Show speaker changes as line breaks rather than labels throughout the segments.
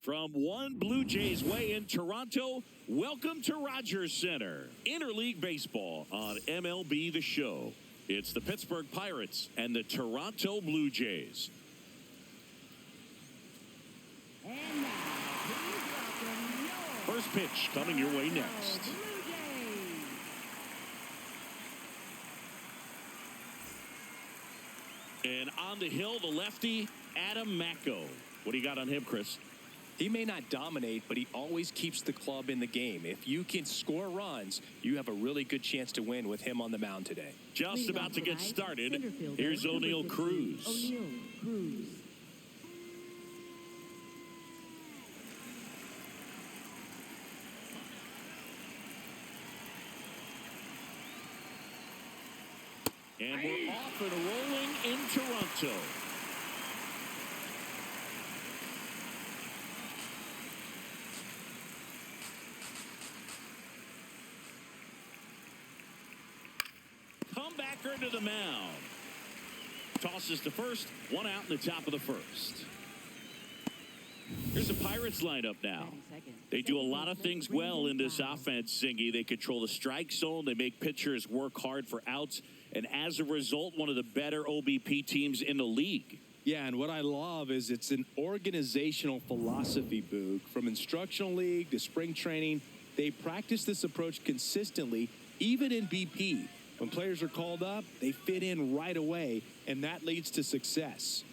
From one Blue Jays way in Toronto, welcome to Rogers Center. Interleague Baseball on MLB The Show. It's the Pittsburgh Pirates and the Toronto Blue Jays.
And now, please welcome your
First pitch coming your way next.
Blue Jays.
And on the hill, the lefty, Adam Macko. What do you got on him, Chris?
He may not dominate, but he always keeps the club in the game. If you can score runs, you have a really good chance to win with him on the mound today.
Just about to get started. Here's O'Neal Cruz.
O'Neal Cruz.
And we're off and rolling in Toronto. Comebacker to the mound. Tosses to first. One out in the top of the first. Here's the Pirates lineup now. They do a lot of things well in this offense, Singy. They control the strike zone. They make pitchers work hard for outs. And as a result, one of the better OBP teams in the league.
Yeah, and what I love is it's an organizational philosophy, Boog. From instructional league to spring training, they practice this approach consistently, even in BP. When players are called up, they fit in right away, and that leads to success.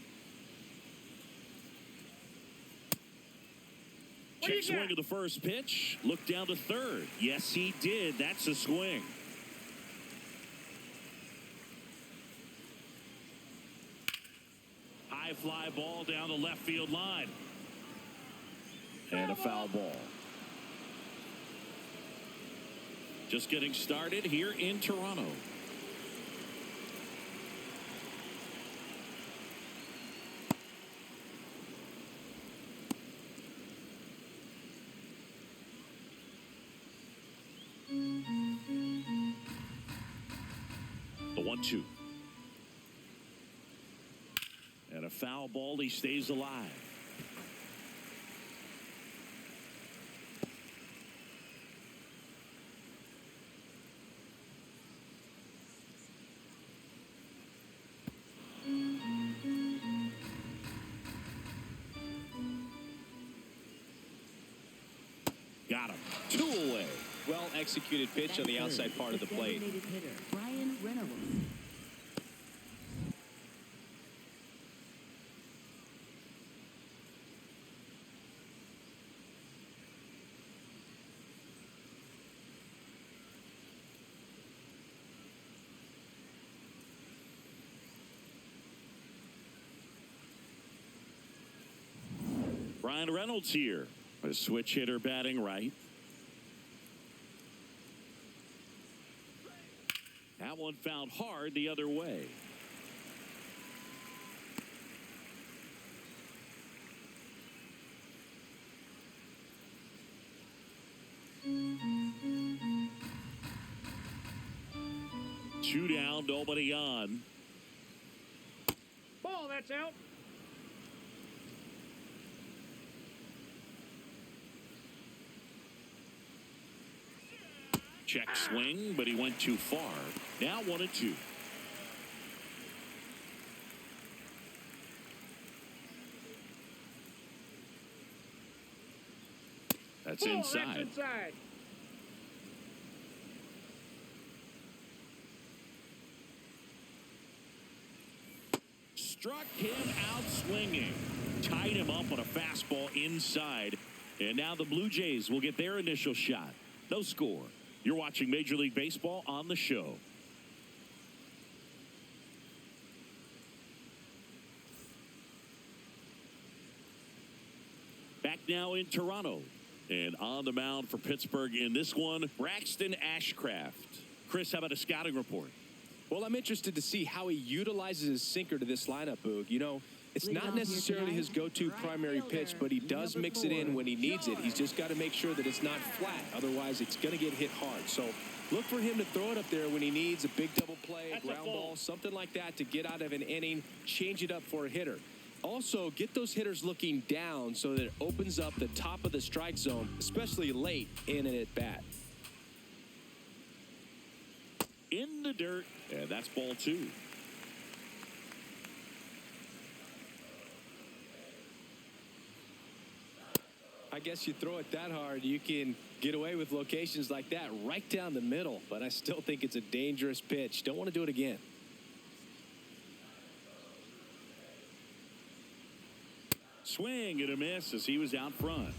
Check swing of the first pitch. Look down to third. Yes, he did. That's a swing. High fly ball down the left field line. And a foul ball. Just getting started here in Toronto. The 1-2. And a foul ball. He stays alive. Got him. 2 away.
Well executed pitch on the outside part of the plate.
Designated hitter, Brian Reynolds.
Brian Reynolds here. A switch hitter batting right. That one found hard the other way. Two down, nobody on.
Ball, that's out.
Check swing, but he went too far. Now 1-2. That's
Ball,
inside.
that's inside.
Struck him out swinging. Tied him up on a fastball inside. And now the Blue Jays will get their initial shot. No score. You're watching Major League Baseball on the show. Back now in Toronto. And on the mound for Pittsburgh in this one, Braxton Ashcraft. Chris, how about a scouting report?
Well, I'm interested to see how he utilizes his sinker to this lineup, Boog. You know, it's not necessarily his go-to primary pitch, but he does mix it in when he needs it. He's just got to make sure that it's not flat. Otherwise, it's going to get hit hard. So look for him to throw it up there when he needs a big double play, a ground ball, something like that to get out of an inning, change it up for a hitter. Also, get those hitters looking down so that it opens up the top of the strike zone, especially late in an at-bat.
In the dirt, and that's ball 2.
I guess you throw it that hard, you can get away with locations like that right down the middle, but I still think it's a dangerous pitch. Don't want to do it again.
Swing and a miss as he was out front.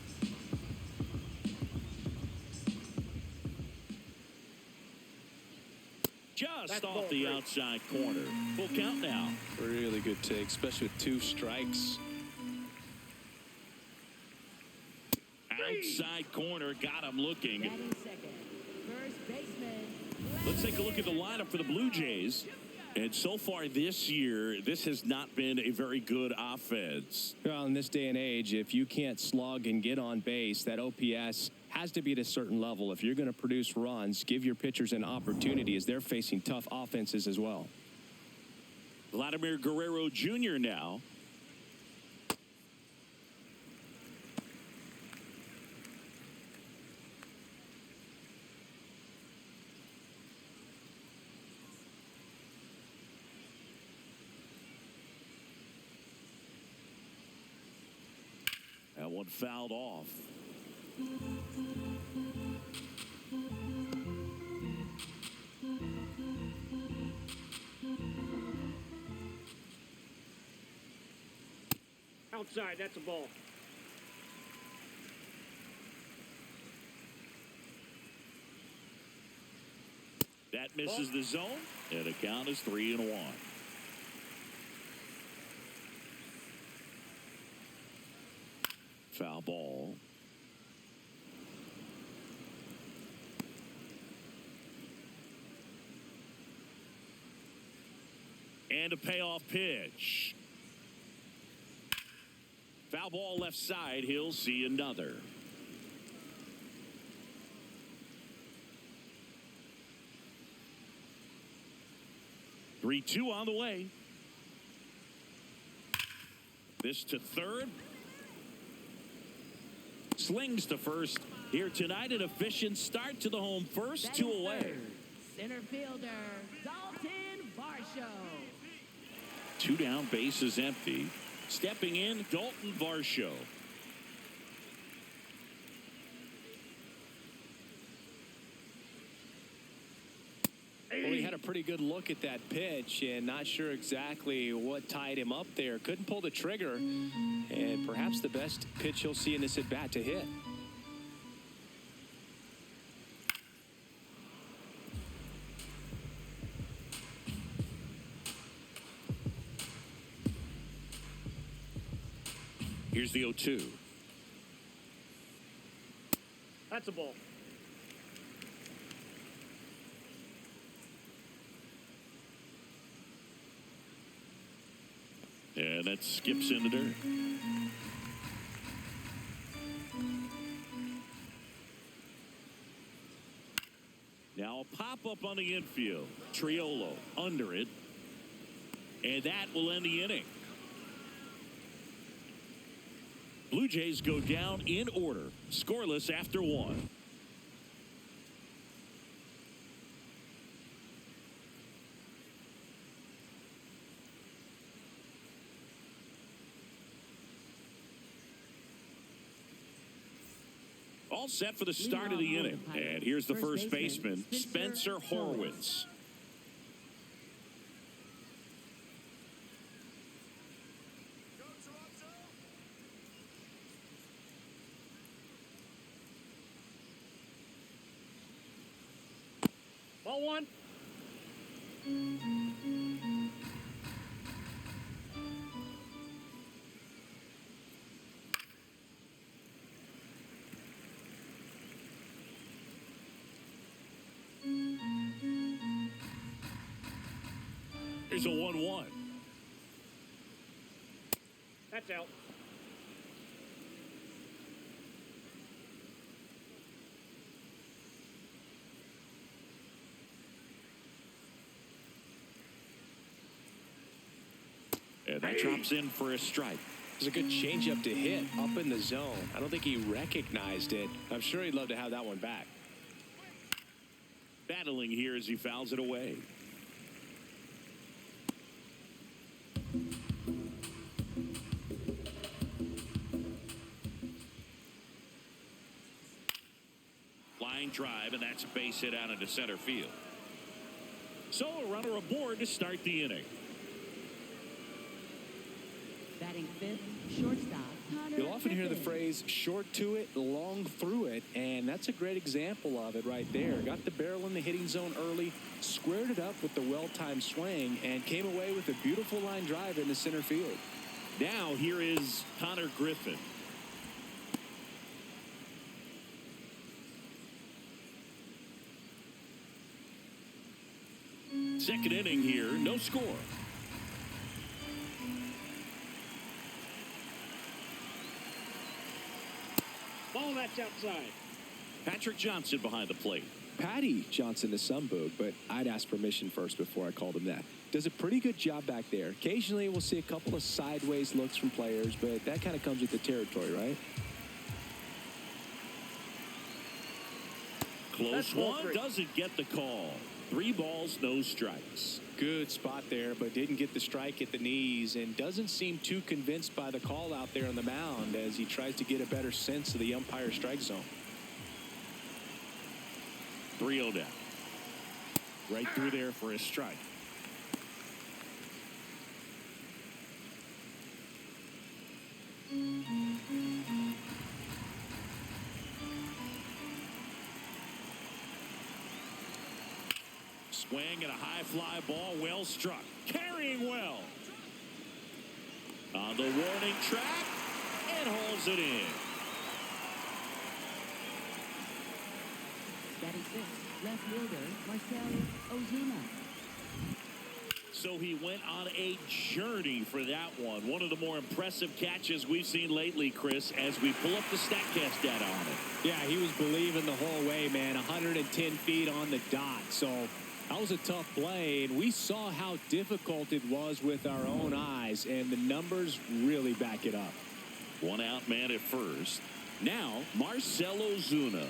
Just off the outside corner. Full count now.
Really good take, especially with 2 strikes.
Outside corner, got him looking.
Batting second, first baseman.
Let's take a look at the lineup for the Blue Jays. And so far this year, this has not been a very good offense.
Well, in this day and age, if you can't slug and get on base, that OPS has to be at a certain level. If you're going to produce runs, give your pitchers an opportunity as they're facing tough offenses as well.
Vladimir Guerrero Jr. now. That one fouled off.
Outside, that's a ball.
That misses the zone, and the count is 3-1. Foul ball. And a payoff pitch. Foul ball left side. He'll see another. Three-two on the way. This to third. Slings to first. Here tonight, an efficient start to the home first.
Batting
2 away.
third, center fielder Dalton Varsho.
2 down, bases empty. Stepping in, Dalton Varsho.
Well, he had a pretty good look at that pitch and not sure exactly what tied him up there. Couldn't pull the trigger, and perhaps the best pitch he'll see in this at-bat to hit.
Here's the 0-2.
That's a ball.
And that skips in the dirt. Now a pop-up on the infield. Triolo under it. And that will end the inning. Blue Jays go down in order. Scoreless after 1. All set for the start of the inning. And here's the first baseman, Spencer Horwitz.
Ball 1.
Here's a 1-1.
That's out.
And That drops in for a strike.
It was a good changeup to hit up in the zone. I don't think he recognized it. I'm sure he'd love to have that one back.
Battling here as he fouls it away. Line drive, and that's a base hit out into center field. So a runner aboard to start the inning.
Batting fifth, shortstop.
You'll often hear the phrase short to it, long through it, and that's a great example of it right there. Got the barrel in the hitting zone early, squared it up with the well-timed swing, and came away with a beautiful line drive into center field.
Now here is Connor Griffin. Second inning here, no score.
Ball, that's outside.
Patrick Johnson behind the plate.
Patty Johnson to some, Boog, but I'd ask permission first before I called him that. Does a pretty good job back there. Occasionally we'll see a couple of sideways looks from players, but that kind of comes with the territory, right?
Close one, doesn't get the call. 3 balls, no strikes.
Good spot there, but didn't get the strike at the knees and doesn't seem too convinced by the call out there on the mound as he tries to get a better sense of the umpire strike zone.
3-0 down. Right through there for a strike. Swing and a high fly ball, well struck. Carrying well. On the warning track, and hauls it in.
Batting sixth, left fielder, Marcell Ozuna.
So he went on a journey for that one. One of the more impressive catches we've seen lately, Chris, as we pull up the StatCast data on it.
Yeah, he was believing the whole way, man. 110 feet on the dot. So that was a tough play, and we saw how difficult it was with our own eyes, and the numbers really back it up.
1 out man at first. Now, Marcell Ozuna.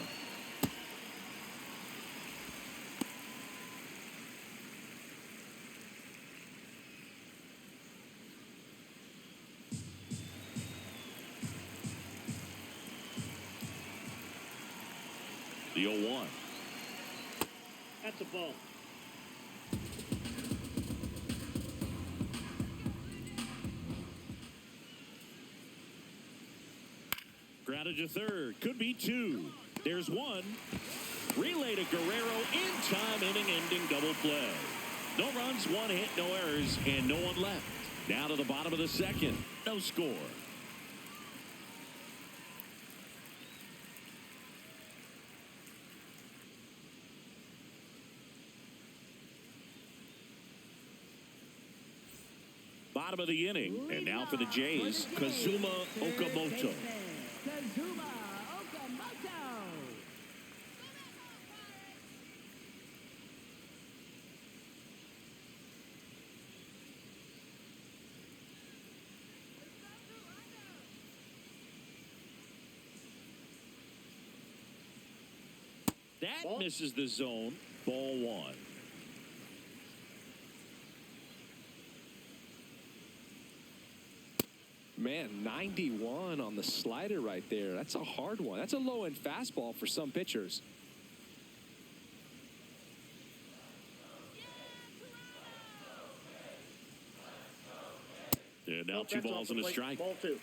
The 0-1.
That's a ball.
Grounded to third. Could be 2. There's 1. Relay to Guerrero in time, inning-ending double play. No runs, 1 hit, no errors, and no one left. Down to the bottom of the second. No score. Bottom of the inning. And now for the Jays, Kazuma Okamoto.
Kazuma Okamoto.
That misses the zone. Ball 1.
Man, 91 on the slider right there. That's a hard one. That's a low-end fastball for some pitchers.
And now 2 balls and a strike.
Ball 2.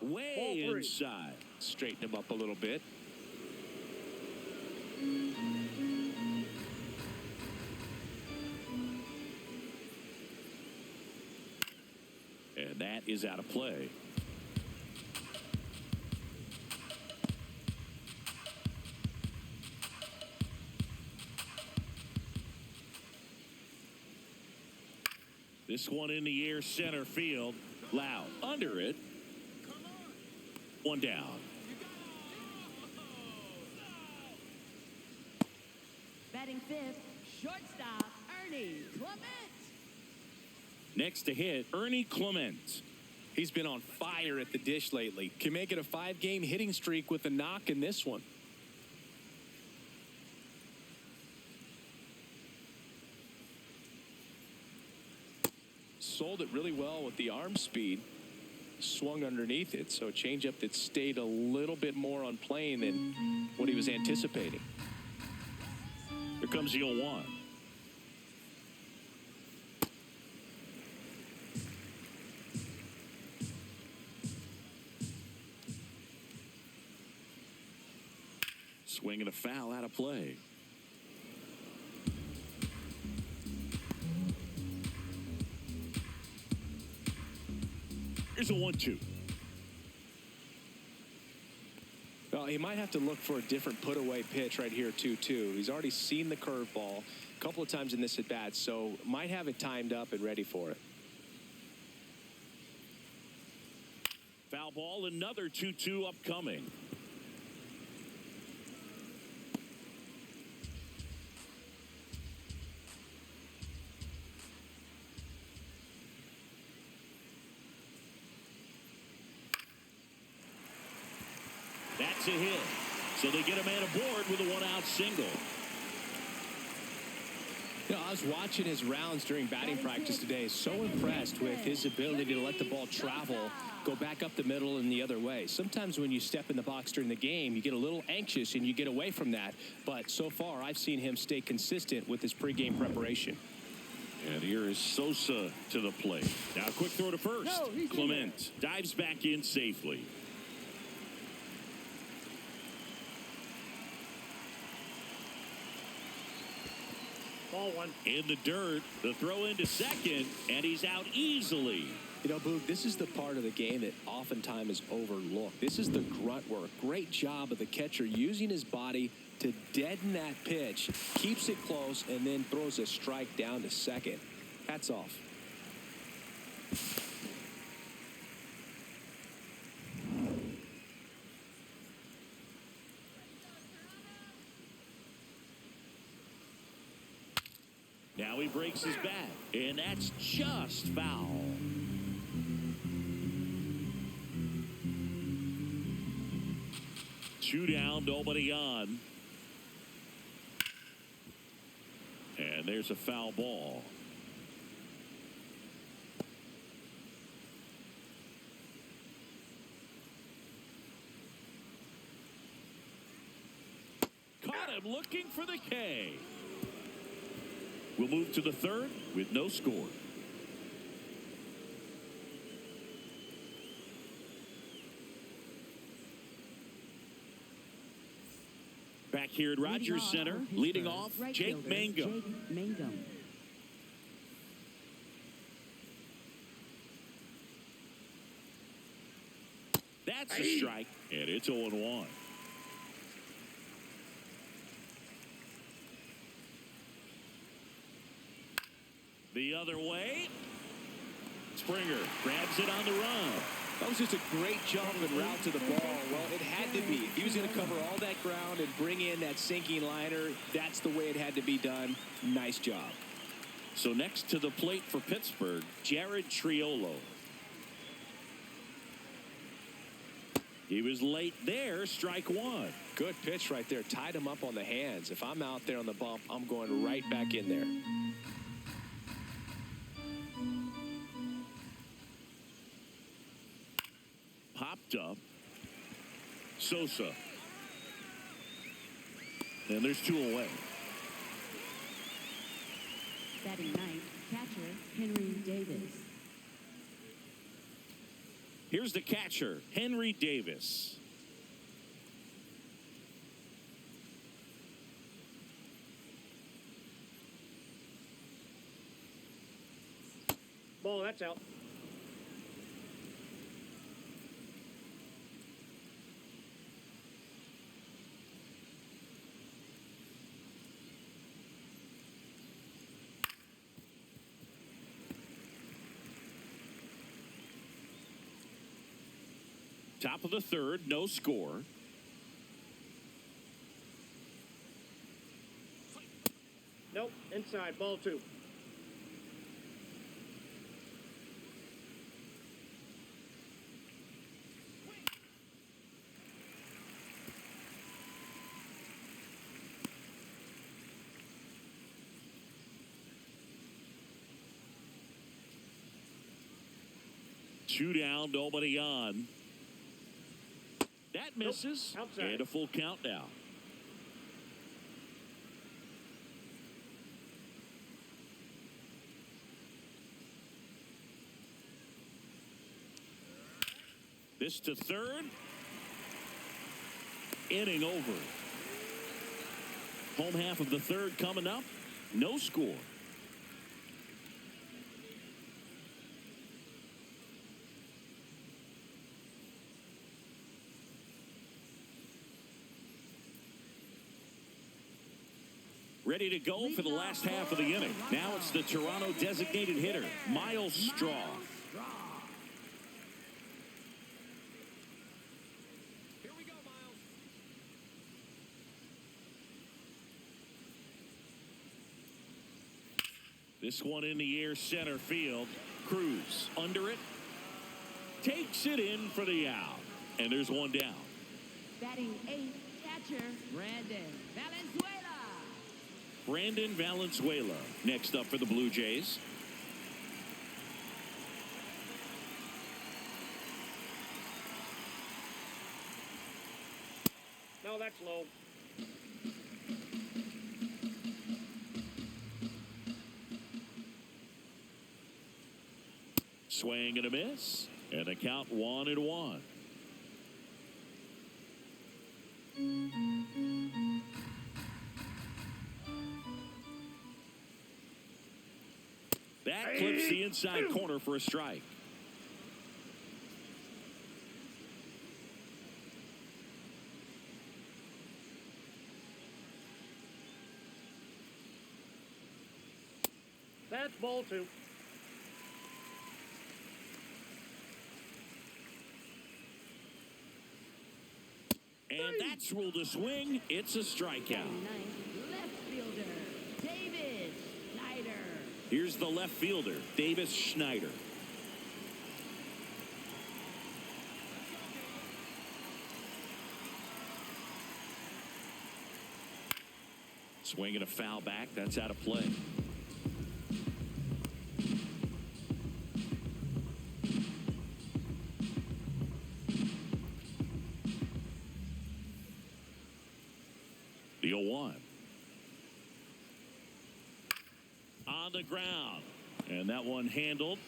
Way inside.
Straighten him up a little bit.
And that is out of play. This one in the air, center field. Loud. Under it. 1 down.
Batting fifth, shortstop, Ernie Clement.
Next to hit, Ernie Clement.
He's been on fire at the dish lately. Can make it a 5-game hitting streak with a knock in this one. Sold it really well with the arm speed. Swung underneath it, so a changeup that stayed a little bit more on plane than what he was anticipating.
Here comes the 0-1. Swing and a foul out of play. Here's a 1-2.
Well, he might have to look for a different put-away pitch right here, 2-2. He's already seen the curveball a couple of times in this at-bat, so might have it timed up and ready for it.
Foul ball, another 2-2 upcoming. That's a hit. So they get a man aboard with a 1-out single.
You know, I was watching his rounds during batting practice today. So impressed with his ability to let the ball travel, go back up the middle and the other way. Sometimes when you step in the box during the game, you get a little anxious and you get away from that. But so far, I've seen him stay consistent with his pregame preparation.
And here is Sosa to the plate. Now, quick throw to first. Clement dives back in safely.
Ball one.
In the dirt, the throw into second, and he's out easily.
You know, Boog, this is the part of the game that oftentimes is overlooked. This is the grunt work. Great job of the catcher using his body to deaden that pitch, keeps it close, and then throws a strike down to second. Hats off.
Now he breaks his bat, and that's just foul. Two down, nobody on. And there's a foul ball. Caught him looking for the K. We'll move to the third with no score. Back here at Rogers Center, leading off, Jake Mangum. That's a strike, and it's 0-1. The other way. Springer grabs it on the run.
That was just a great jump and route to the ball. Well, it had to be. If he was going to cover all that ground and bring in that sinking liner, that's the way it had to be done. Nice job.
So next to the plate for Pittsburgh, Jared Triolo. He was late there, strike one.
Good pitch right there. Tied him up on the hands. If I'm out there on the bump, I'm going right back in there.
Popped up. Sosa. And there's two away.
Batting ninth, catcher Henry Davis.
Here's the catcher, Henry Davis.
Ball, that's out.
Top of the third, no score.
Inside, ball 2.
Two down, nobody on. That misses.
Nope, outside.
And a full count now. This to third. Inning over. Home half of the third coming up. No score. Ready to go for the last half of the inning. Now it's the Toronto designated hitter, Miles Straw.
Here we go, Miles.
This one in the air, center field. Cruz under it. Takes it in for the out. And there's one down.
Batting 8th, catcher, Brandon Valenzuela.
Brandon Valenzuela next up for the Blue Jays.
No, that's low.
Swing and a miss. And a count 1-1. That clips the inside corner for a strike.
That's ball 2.
And that's ruled a swing. It's a strikeout.
9th, left fielder, David Schneider.
Here's the left fielder, Davis Schneider. Swinging a foul back. That's out of play. The 0-1. On the ground. And that one handled.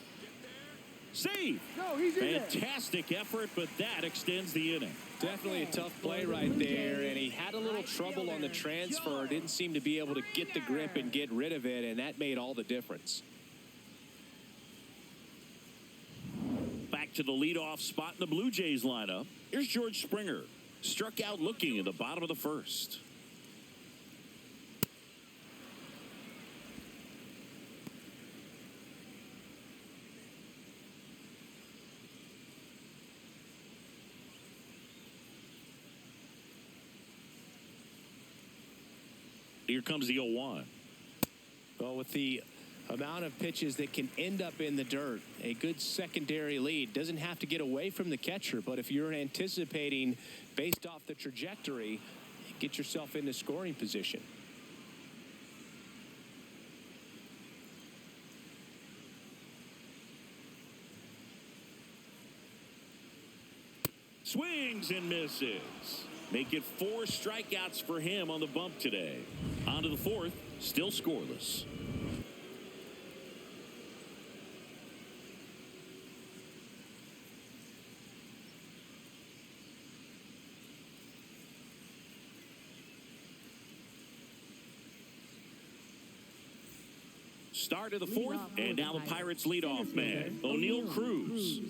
Save.
No, he's in
Fantastic effort, but that extends the inning.
Definitely a tough play right there, and he had a little trouble on the transfer. Didn't seem to be able to get the grip and get rid of it, and that made all the difference.
Back to the leadoff spot in the Blue Jays lineup. Here's George Springer. Struck out looking in the bottom of the first. Here comes the 0-1.
Well, with the amount of pitches that can end up in the dirt, a good secondary lead doesn't have to get away from the catcher, but if you're anticipating based off the trajectory, get yourself into scoring position.
Swings and misses. Make it 4 strikeouts for him on the bump today. On to the 4th, still scoreless. Start of the 4th, and now the Pirates leadoff man, O'Neal Cruz.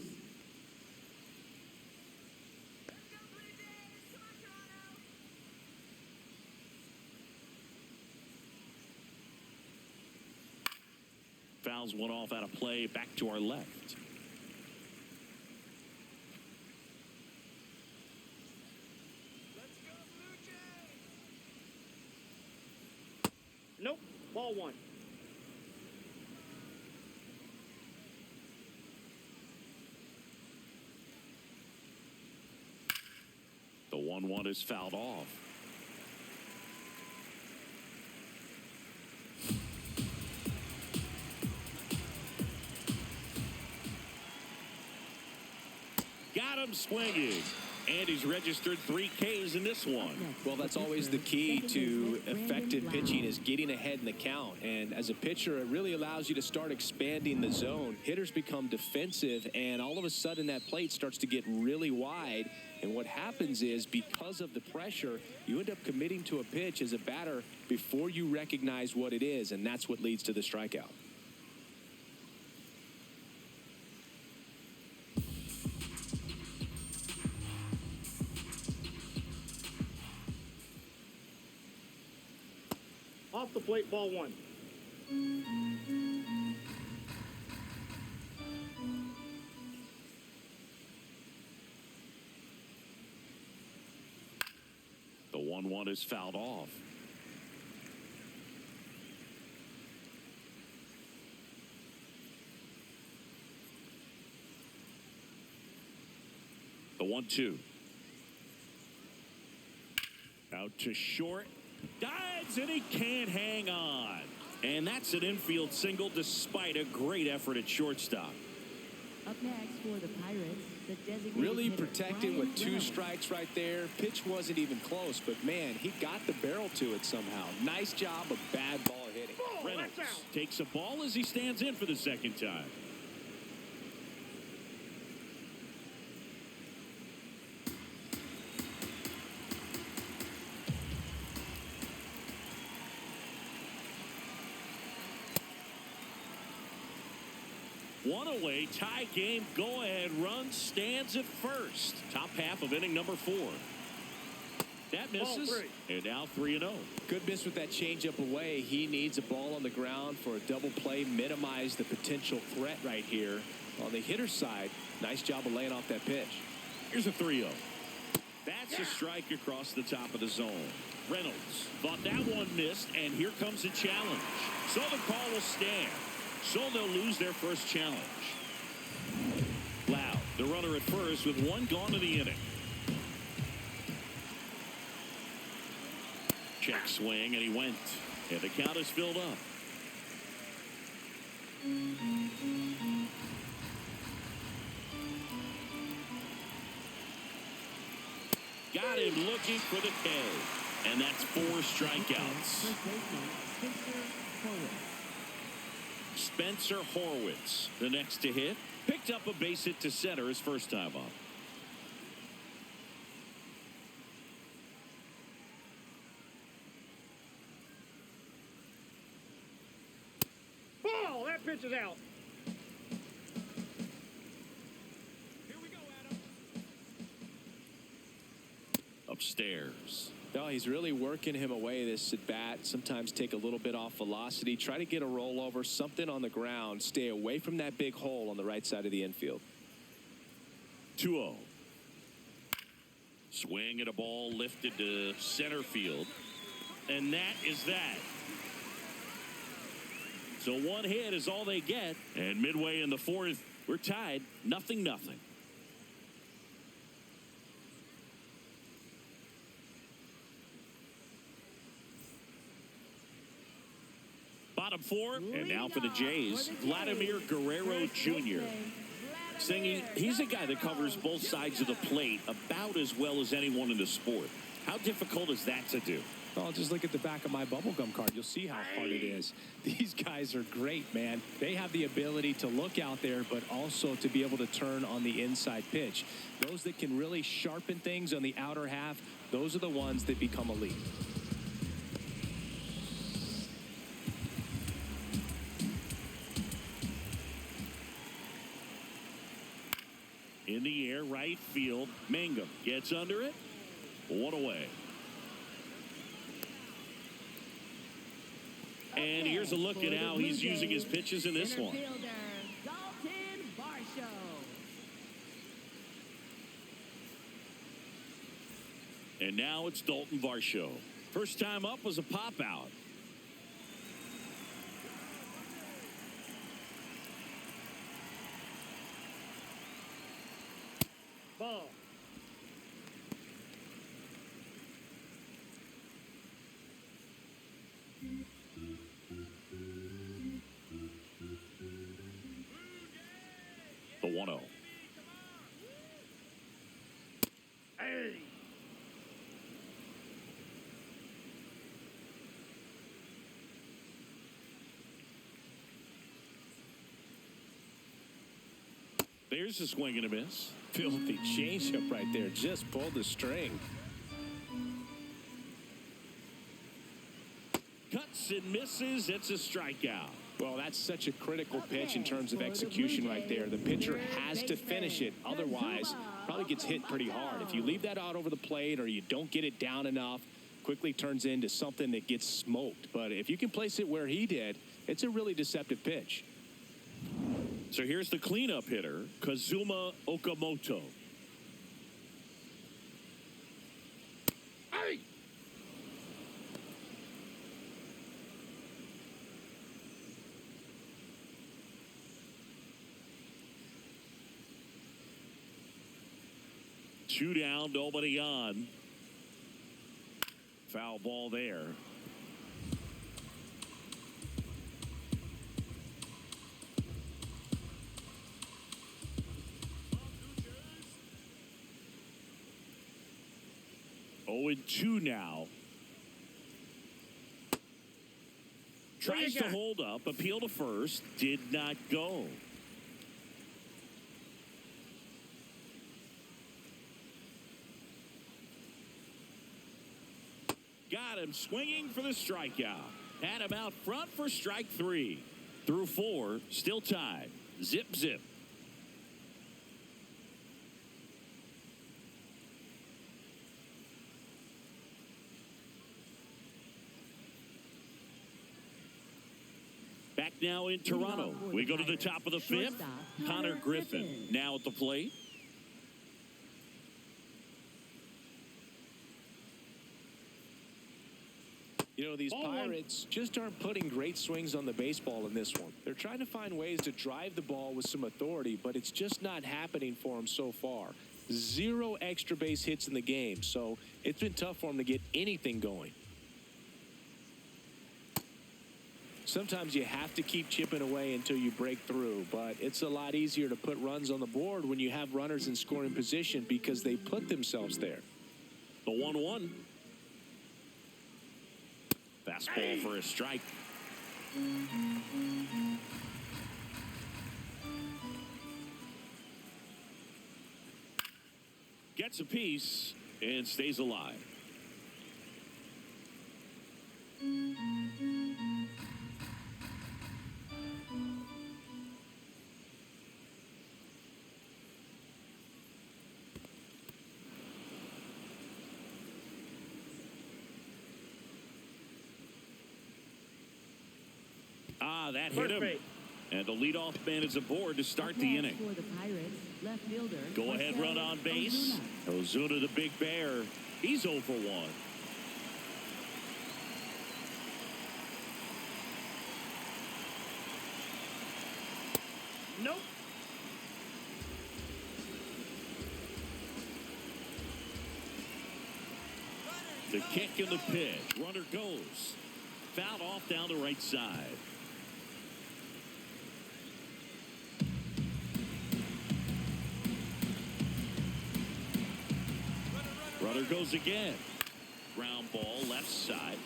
Fouls one off out of play, back to our left.
Nope, ball 1.
1-1 is fouled off. Got him swinging. And he's registered 3 Ks in this one.
Well, that's always the key to effective pitching, is getting ahead in the count. And as a pitcher, it really allows you to start expanding the zone. Hitters become defensive, and all of a sudden that plate starts to get really wide. And what happens is, because of the pressure, you end up committing to a pitch as a batter before you recognize what it is, and that's what leads to the strikeout.
Off the plate, ball 1.
The 1-1 is fouled off. The 1-2. Out to short. Dives, and he can't hang on. And that's an infield single despite a great effort at shortstop.
Up next for the Pirates, the designated
Really
hitter,
protecting with 2
Reynolds.
strikes right there. Pitch wasn't even close, but man, he got the barrel to it somehow. Nice job of bad ball hitting.
Reynolds
that's out.
takes a ball as he stands in for the second time. One away, tie game, go-ahead run stands at first. Top half of inning number 4. That misses,
Ball 3.
and now 3-0.
Good miss with that changeup away. He needs a ball on the ground for a double play, minimize the potential threat right here. On the hitter's side, nice job of laying off that pitch.
Here's a 3-0. That's a strike across the top of the zone. Reynolds thought that one missed, and here comes a challenge. So the call will stand. So they'll lose their first challenge. Loud, the runner at first with 1 gone in the inning. Check swing, and he went. And the count is filled up. Got him looking for the K. And that's 4 strikeouts.
First baseman, Spencer Horwitz.
Spencer Horwitz, the next to hit. Picked up a base hit to center his first time up.
Ball! That pitch is out.
Upstairs.
No, he's really working him away this at bat. Sometimes take a little bit off velocity. Try to get a rollover, something on the ground. Stay away from that big hole on the right side of the infield.
2-0. Swing at a ball lifted to center field. And that is that. So 1 hit is all they get. And midway in the 4th, we're tied 0-0. Bottom 4, and now for the Jays, Vladimir Guerrero Jr. Singing, he's a guy that covers both sides of the plate about as well as anyone in the sport. How difficult is that to do?
Well, just look at the back of my bubblegum card. You'll see how hard it is. These guys are great, man. They have the ability to look out there, but also to be able to turn on the inside pitch. Those that can really sharpen things on the outer half, those are the ones that become elite.
In the air, right field. Mangum gets under it. 1 away. And here's a look at how he's using his pitches in this
Center
one.
fielder, Dalton Varsho.
And now it's Dalton Varsho. First time up was a pop out.
Ball.
1-0.
Hey.
There's a swing and a miss.
Filthy changeup right there. Just pulled the string.
Cuts and misses. It's a strikeout.
Well, that's such a critical pitch in terms of execution right there. The pitcher has to finish it. Otherwise, probably gets hit pretty hard. If you leave that out over the plate or you don't get it down enough, quickly turns into something that gets smoked. But if you can place it where he did, it's a really deceptive pitch.
So here's the cleanup hitter, Kazuma Okamoto.
Hey.
Two down, nobody on. Foul ball there. Oh, and 2 now. Tries to hold up, appeal to first, did not go. Got him swinging for the strikeout. Had him out front for strike 3. Through 4, still tied. Zip, zip. Back now in Toronto. We go to the top of the 5th. Connor Griffin now at the plate.
You know, these Pirates just aren't putting great swings on the baseball in this one. They're trying to find ways to drive the ball with some authority, but it's just not happening for them so far. 0 extra base hits in the game, so it's been tough for them to get anything going. Sometimes you have to keep chipping away until you break through, but it's a lot easier to put runs on the board when you have runners in scoring position because they put themselves there.
The 1-1. Fastball for a strike. Gets a piece and stays alive. That hit him. And the leadoff man is aboard to start the inning.
For the Pirates, left fielder,
Go ahead run on base. Ozuna, the big bear. He's 0 for 1.
Nope.
The kick and the pitch. Runner goes. Fouled off down the right side. Runner goes again. Ground ball left side.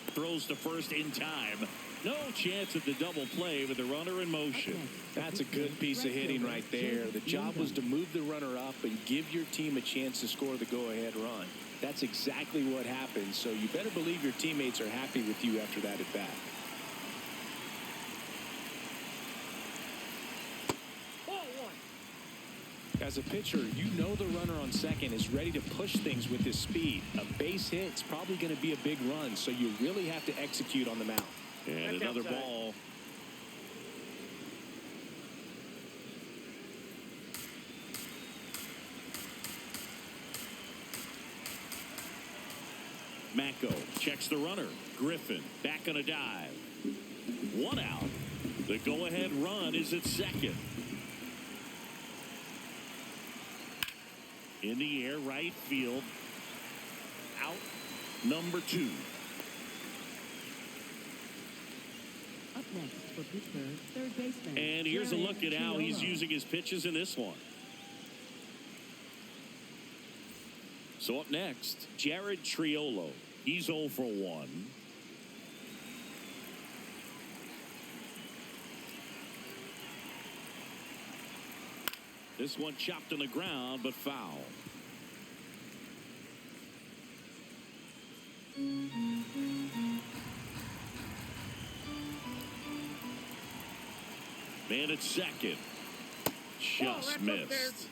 Throws to first in time. No chance at the double play with the runner in motion.
That's a good piece of hitting right there. The job was to move the runner up and give your team a chance to score the go-ahead run. That's exactly what happened, so you better believe your teammates are happy with you after that at bat. As a pitcher, you know the runner on second is ready to push things with his speed. A base hit's probably going to be a big run, so you really have to execute on the mound.
And another ball. Mako checks the runner. Griffin back on a dive. 1 out. The go-ahead run is at second. In the air, right field. Out number 2.
Up Next for Pittsburgh, third baseman.
And here's a look at how he's using his pitches in this one. So up next, Jared Triolo. He's 0 for 1. This one chopped on the ground, but foul. Man at second. Just missed.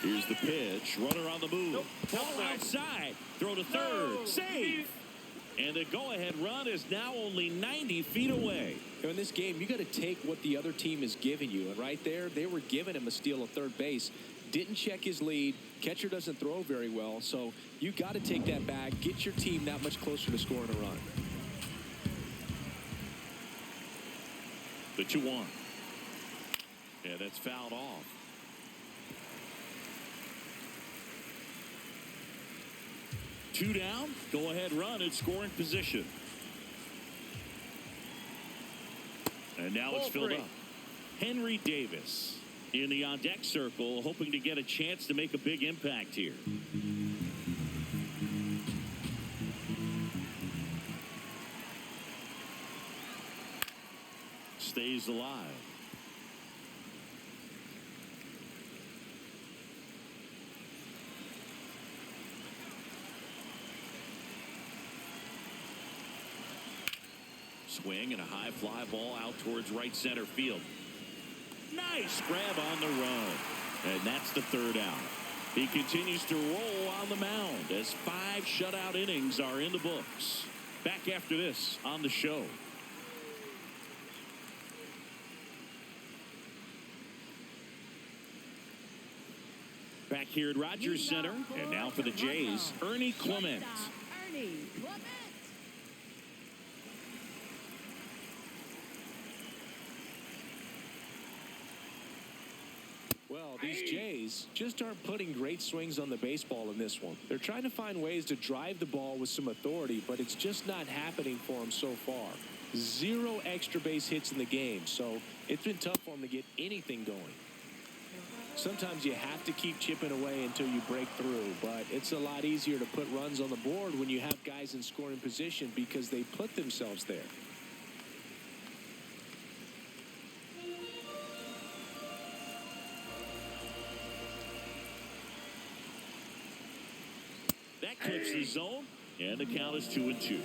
Here's the pitch. Runner on the move. Ball outside. Throw to third. Save. And the go-ahead run is now only 90 feet away.
In this game, you got to take what the other team is giving you. And right there, they were giving him a steal at third base. Didn't check his lead. Catcher doesn't throw very well. So you got to take that back. Get your team that much closer to scoring a run.
The 2-1. Yeah, that's fouled off. Two down, go ahead run at scoring position. And now it's filled up. Henry Davis in the on deck circle, hoping to get a chance to make a big impact here. Stays alive. Swing and a high fly ball out towards right center field. Nice grab on the run. And that's the third out. He continues to roll on the mound as 5 shutout innings are in the books. Back after this on the show. Back here at Rogers Center. And now for the Jays, Ernie Clement.
Ernie Clement.
Well, these Jays just aren't putting great swings on the baseball in this one. They're trying to find ways to drive the ball with some authority, but it's just not happening for them so far. 0 extra base hits in the game, so it's been tough for them to get anything going. Sometimes you have to keep chipping away until you break through, but it's a lot easier to put runs on the board when you have guys in scoring position because they put themselves there.
That clips the zone, and the count is 2-2.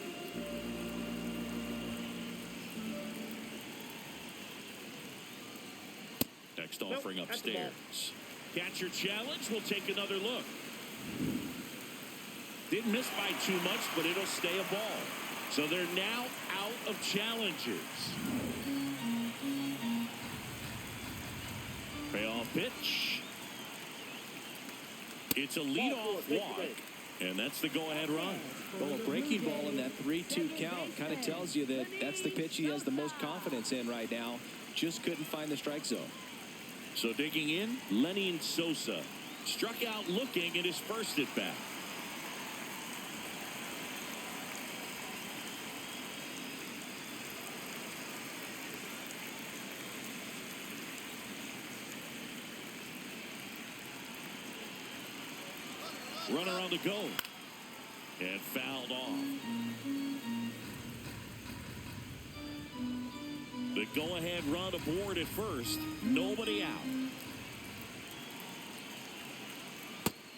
Next offering upstairs. Catcher challenge. We'll take another look. Didn't miss by too much, but it'll stay a ball. So they're now out of challenges. Payoff pitch. It's a leadoff walk. And that's the go-ahead run.
Well, a breaking ball in that 3-2 count kind of tells you that that's the pitch he has the most confidence in right now. Just couldn't find the strike zone.
So digging in, Lenny Sosa struck out looking at his first at bat. Runner on the go. And fouled off. The go-ahead run aboard at first. Nobody out.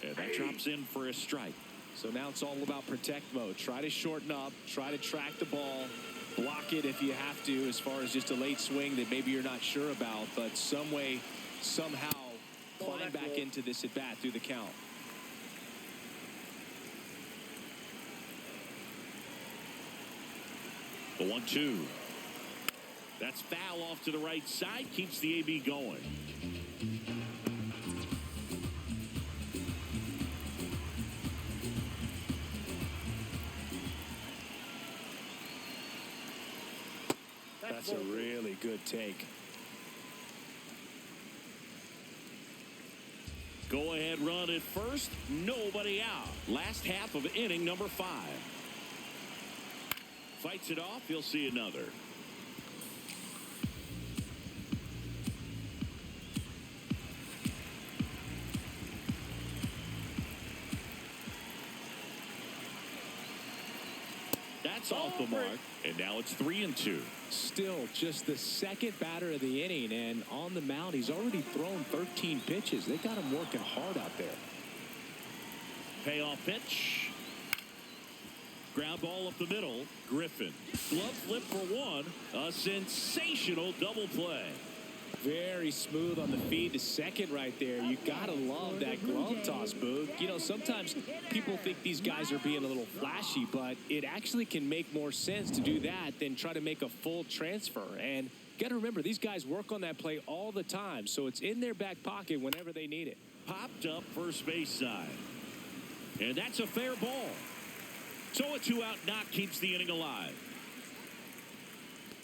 And that drops in for a strike.
So now it's all about protect mode. Try to shorten up. Try to track the ball. Block it if you have to as far as just a late swing that maybe you're not sure about. But some way, somehow, climb back into this at bat through the count.
The 1-2. That's foul off to the right side. Keeps the AB going.
That's a really good take.
Go-ahead run at first. Nobody out. Last half of inning number 5. Fights it off. He'll see another. That's off the mark. And now it's 3-2.
Still just the second batter of the inning, and on the mound he's already thrown 13 pitches. They got him working hard out there.
Payoff pitch. Ground ball up the middle. Griffin. Glove flip for 1. A sensational double play.
Very smooth on the feed to second right there. You gotta love that glove toss, Boog. You know, sometimes people think these guys are being a little flashy, but it actually can make more sense to do that than try to make a full transfer. And you gotta remember, these guys work on that play all the time, so it's in their back pocket whenever they need it.
Popped up first base side. And that's a fair ball. So a 2-out knock keeps the inning alive.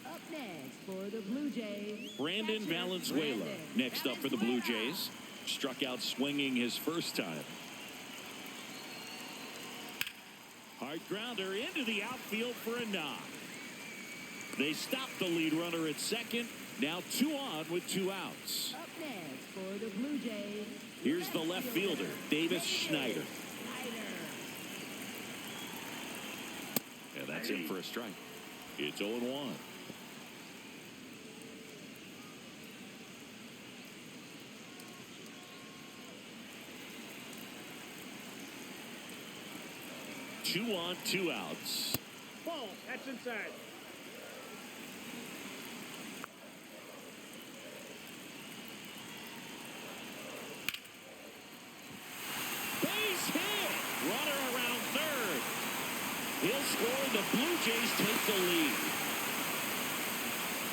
Up next for the Blue Jays,
Brandon Valenzuela next up for the Blue Jays. Struck out swinging his first time. Hard grounder into the outfield for a knock. They stop the lead runner at second. Now 2 on with 2 outs.
Up next for the Blue Jays,
Here's the left fielder, Davis Schneider. And that's in for a strike. It's 0-1. Two on, 2 outs.
Ball. That's inside.
Base hit. Runner around third. He'll score. The Blue Jays take the lead.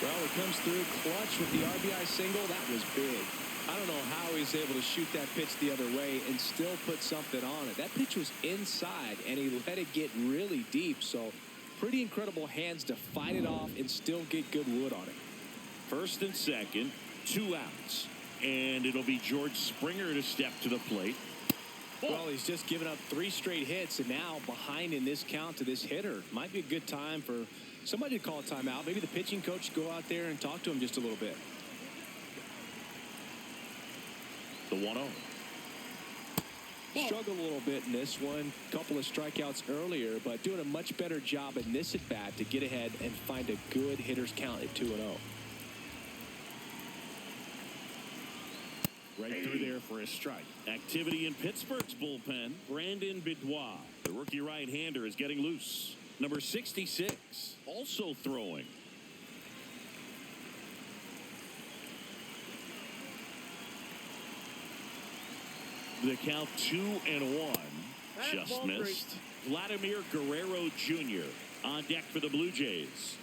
Well, it comes through clutch with the RBI single. That was big. I don't know how he's able to shoot that pitch the other way and still put something on it. That pitch was inside, and he let it get really deep. So pretty incredible hands to fight it off and still get good wood on it.
First and second, 2 outs. And it'll be George Springer to step to the plate.
Well, he's just given up 3 straight hits, and now behind in this count to this hitter. Might be a good time for somebody to call a timeout. Maybe the pitching coach go out there and talk to him just a little bit.
The 1-0.
Struggled a little bit in this one. Couple of strikeouts earlier, but doing a much better job in this at bat to get ahead and find a good hitter's count at 2-0.
Right through there for a strike. Activity in Pittsburgh's bullpen. Brandon Bidwell, the rookie right-hander, is getting loose. Number 66, also throwing. The count 2-1. Just missed. Vladimir Guerrero Jr. on deck for the Blue Jays.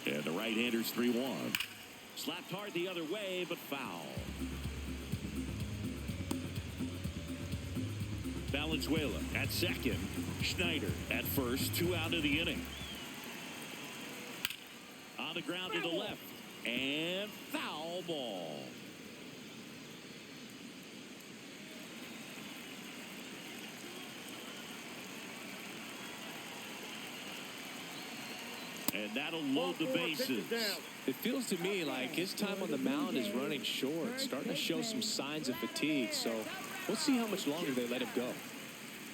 And the right-hander's 3-1. Slapped hard the other way, but foul. Valenzuela at second. Schneider at first. 2 out of the inning. On the ground to the left. And foul ball. And that'll load the bases.
It feels to me like his time on the mound is running short, starting to show some signs of fatigue. So we'll see how much longer they let him go.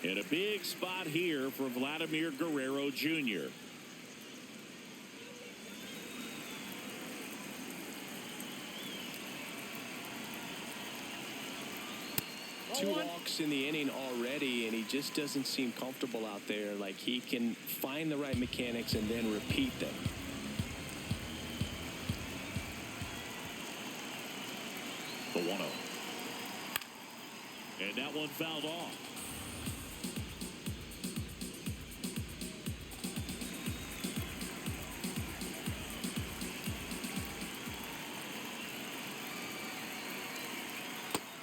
And a big spot here for Vladimir Guerrero Jr.
Two walks in the inning already, and he just doesn't seem comfortable out there. Like he can find the right mechanics and then repeat them.
The 1-0. And that one fouled off.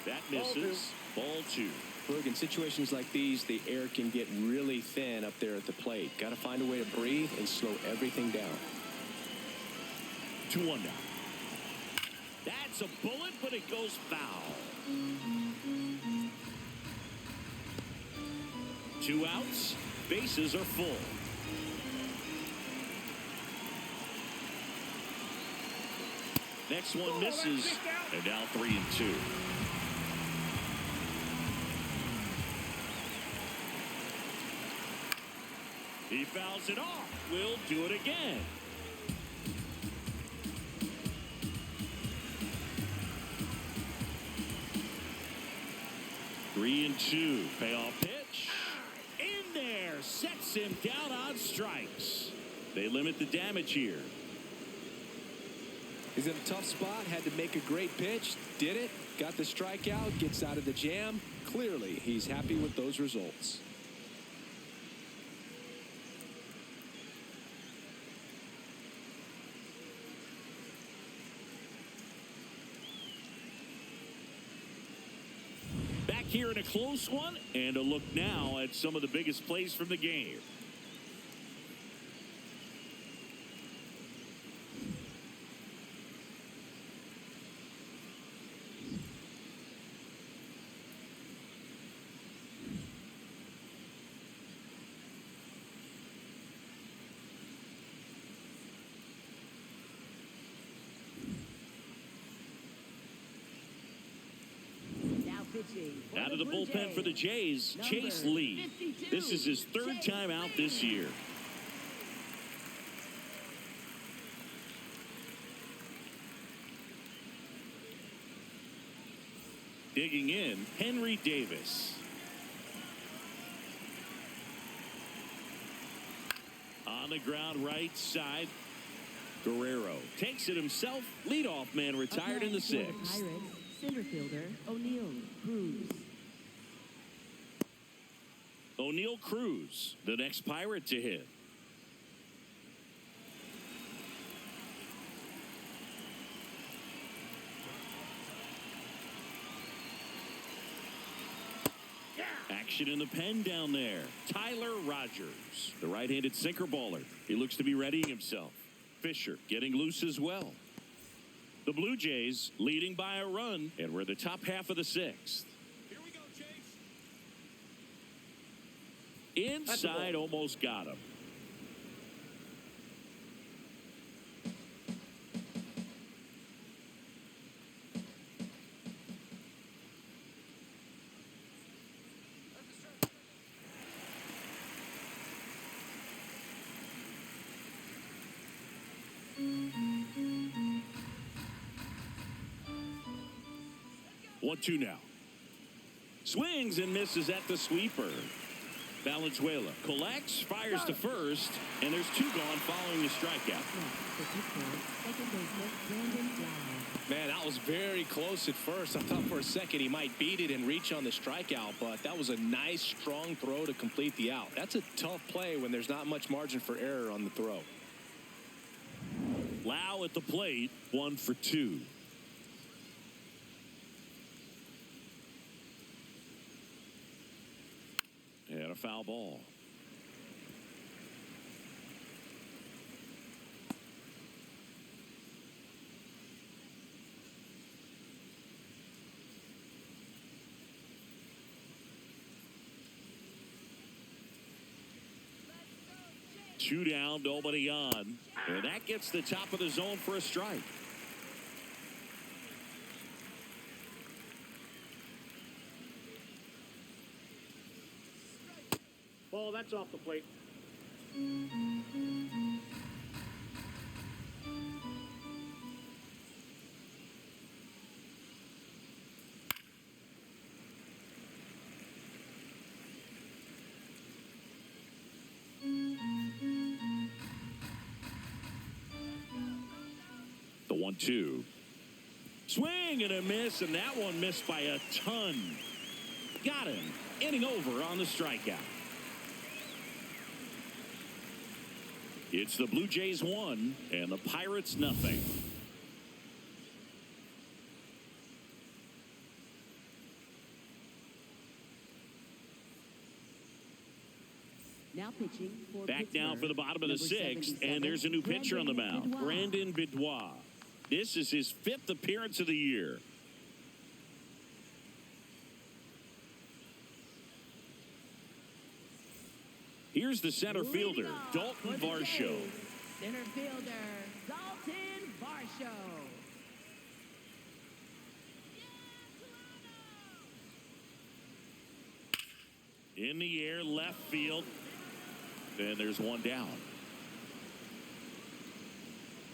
That misses. Ball 2.
Look, in situations like these, the air can get really thin up there at the plate. Got to find a way to breathe and slow everything down.
2-1 now. That's a bullet, but it goes foul. 2 outs. Bases are full. Next one misses, and now 3-2. He fouls it off. We'll do it again. Three and 2. Payoff pitch. In there. Sets him down on strikes. They limit the damage here.
He's in a tough spot. Had to make a great pitch. Did it. Got the strikeout. Gets out of the jam. Clearly, he's happy with those results.
Back here in a close one, and a look now at some of the biggest plays from the game. Out of the bullpen for the Jays, Chase Lee. This is his 3rd time out this year. Digging in, Henry Davis. On the ground right side, Guerrero takes it himself. Leadoff man retired in the 6th.
Center fielder O'Neal Cruz.
O'Neal Cruz, the next Pirate to hit. Action in the pen down there. Tyler Rogers, the right-handed sinker baller. He looks to be readying himself. Fisher getting loose as well. The Blue Jays leading by a run, and we're the top half of the 6th.
Here we go, Chase.
Inside, almost got him. One, 2 now. Swings and misses at the sweeper. Valenzuela collects, fires to first, and there's 2 gone following the strikeout.
Man, that was very close at first. I thought for a second he might beat it and reach on the strikeout, but that was a nice, strong throw to complete the out. That's a tough play when there's not much margin for error on the throw.
Lau at the plate, 1 for 2. And a foul ball. Two down, nobody on. And that gets the top of the zone for a strike.
Ball, that's off the plate.
The 1-2. Swing and a miss, and that one missed by a ton. Got him. Inning over on the strikeout. It's the Blue Jays 1 and the Pirates nothing.
Now pitching for
Back now for the bottom of the sixth, and there's a new pitcher on the mound, Brandon Bidwell. This is his 5th appearance of the year. Here's the center fielder, Dalton Varsho.
Center fielder, Dalton Varsho.
In the air, left field. And there's one down.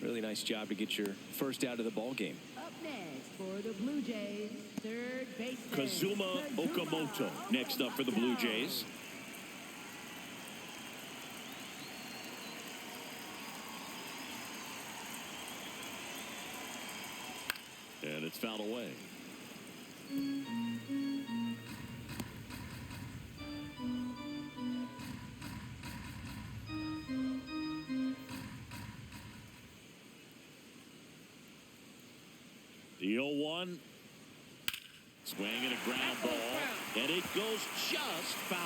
Really nice job to get your first out of the ball game.
Up next for the Blue Jays, third baseman
Kazuma Okamoto next up for the Blue Jays. And it's fouled away. The 0-1. Swinging a ground ball. And it goes just foul.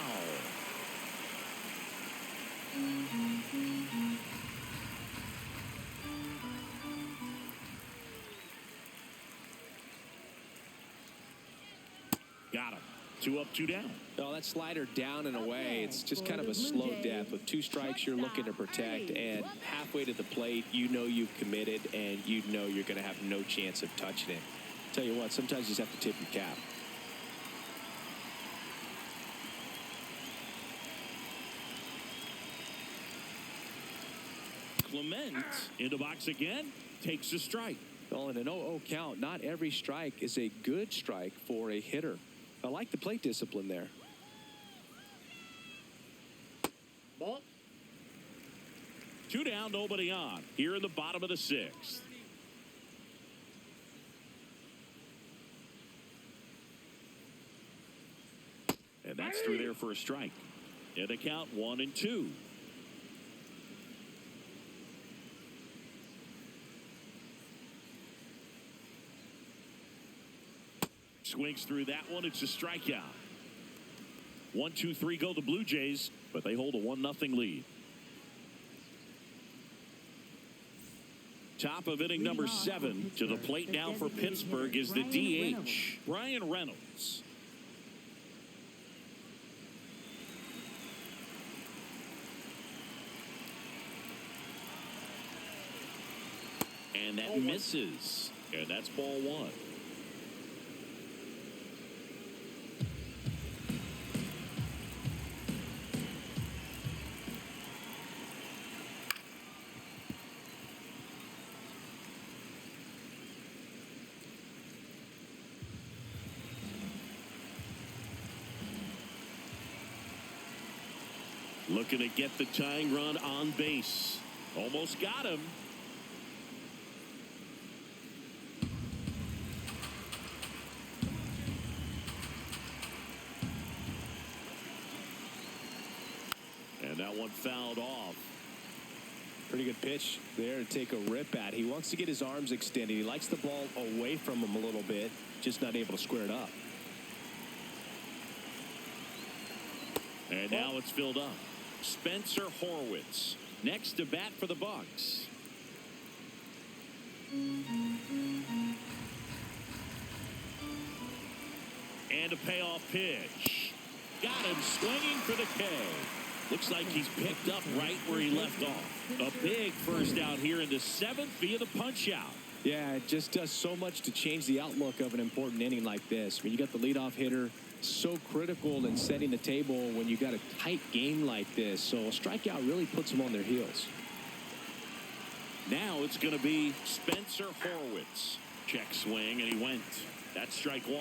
Got him. 2 up, 2 down.
Oh, that slider down and away. It's just kind of a slow death. With 2 strikes, you're looking to protect. And halfway to the plate, you know you've committed, and you know you're going to have no chance of touching it. Tell you what, sometimes you just have to tip your cap.
Clement in the box again. Takes a strike.
Well, in an 0-0 count, not every strike is a good strike for a hitter. I like the plate discipline there.
Ball.
2 down, nobody on. Here in the bottom of the 6th. And that's through there for a strike. And the count 1-2. Swings through that one. It's a strikeout. 1, 2, 3 go the Blue Jays, but they hold a 1-0 lead. Top of inning number 7. To the plate now for Pittsburgh is the DH, Brian Reynolds. And that misses. And that's ball 1. Looking to get the tying run on base. Almost got him. And that one fouled off.
Pretty good pitch there to take a rip at. He wants to get his arms extended. He likes the ball away from him a little bit, just not able to square it up.
And now it's filled up. Spencer Horwitz next to bat for the Bucks. And a payoff pitch. Got him swinging for the K. Looks like he's picked up right where he left off. A big first out here in the 7th via the punch out.
Yeah, it just does so much to change the outlook of an important inning like this. I mean, you got the leadoff hitter, so critical in setting the table when you got a tight game like this. So a strikeout really puts them on their heels.
Now it's going to be Spencer Horwitz. Check swing, and he went. That's strike 1.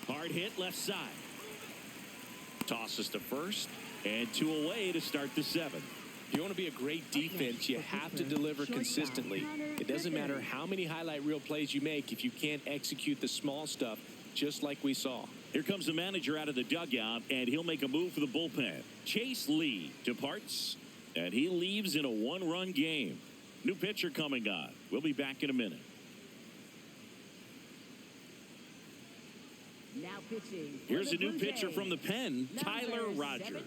Hard hit left side. Tosses to first, and 2 away to start the 7th.
If you want to be a great defense, you have to deliver consistently. It doesn't matter how many highlight reel plays you make if you can't execute the small stuff, just like we saw.
Here comes the manager out of the dugout, and he'll make a move for the bullpen. Chase Lee departs, and he leaves in a one-run game. New pitcher coming on. We'll be back in a minute.
Now pitching.
Here's a new pitcher from the pen, Tyler Rogers.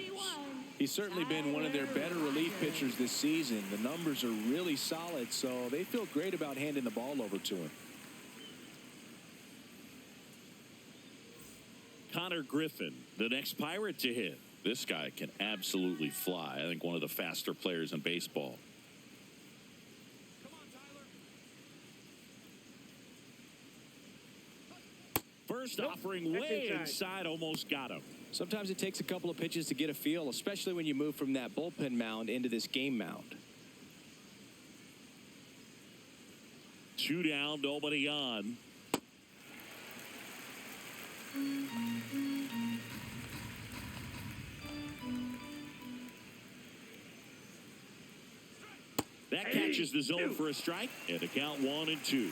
He's certainly been one of their better relief pitchers this season. The numbers are really solid, so they feel great about handing the ball over to him.
Connor Griffin, the next Pirate to hit. This guy can absolutely fly. I think one of the faster players in baseball. First offering way inside, almost got him.
Sometimes it takes a couple of pitches to get a feel, especially when you move from that bullpen mound into this game mound.
2 down, nobody on. That catches the zone for a strike, and a count 1-2.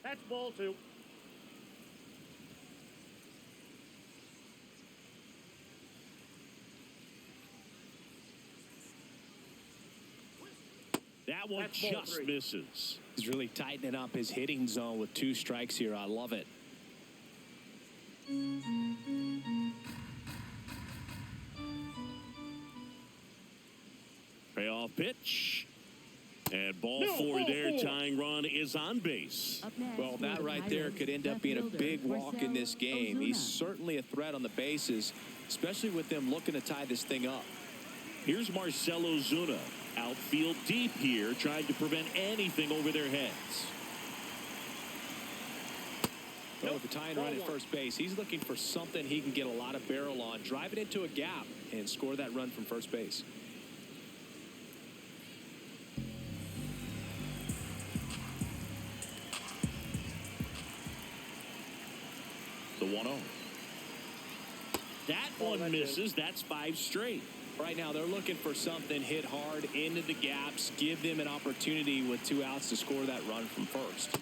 That's ball 2.
That one
That's ball
just
3.
misses.
He's really tightening up his hitting zone with 2 strikes here. I love it.
Payoff pitch. And ball 4 there. Tying run is on base.
Well, that right there could end up being a big walk in this game. He's certainly a threat on the bases, especially with them looking to tie this thing up.
Here's Marcelo Zuna. Outfield deep here, trying to prevent anything over their heads.
Well, with the tying run at first base, he's looking for something he can get a lot of barrel on, drive it into a gap, and score that run from first base.
The 1-0. That one misses. That's 5 straight.
Right now, they're looking for something hit hard into the gaps, give them an opportunity with 2 outs to score that run from first.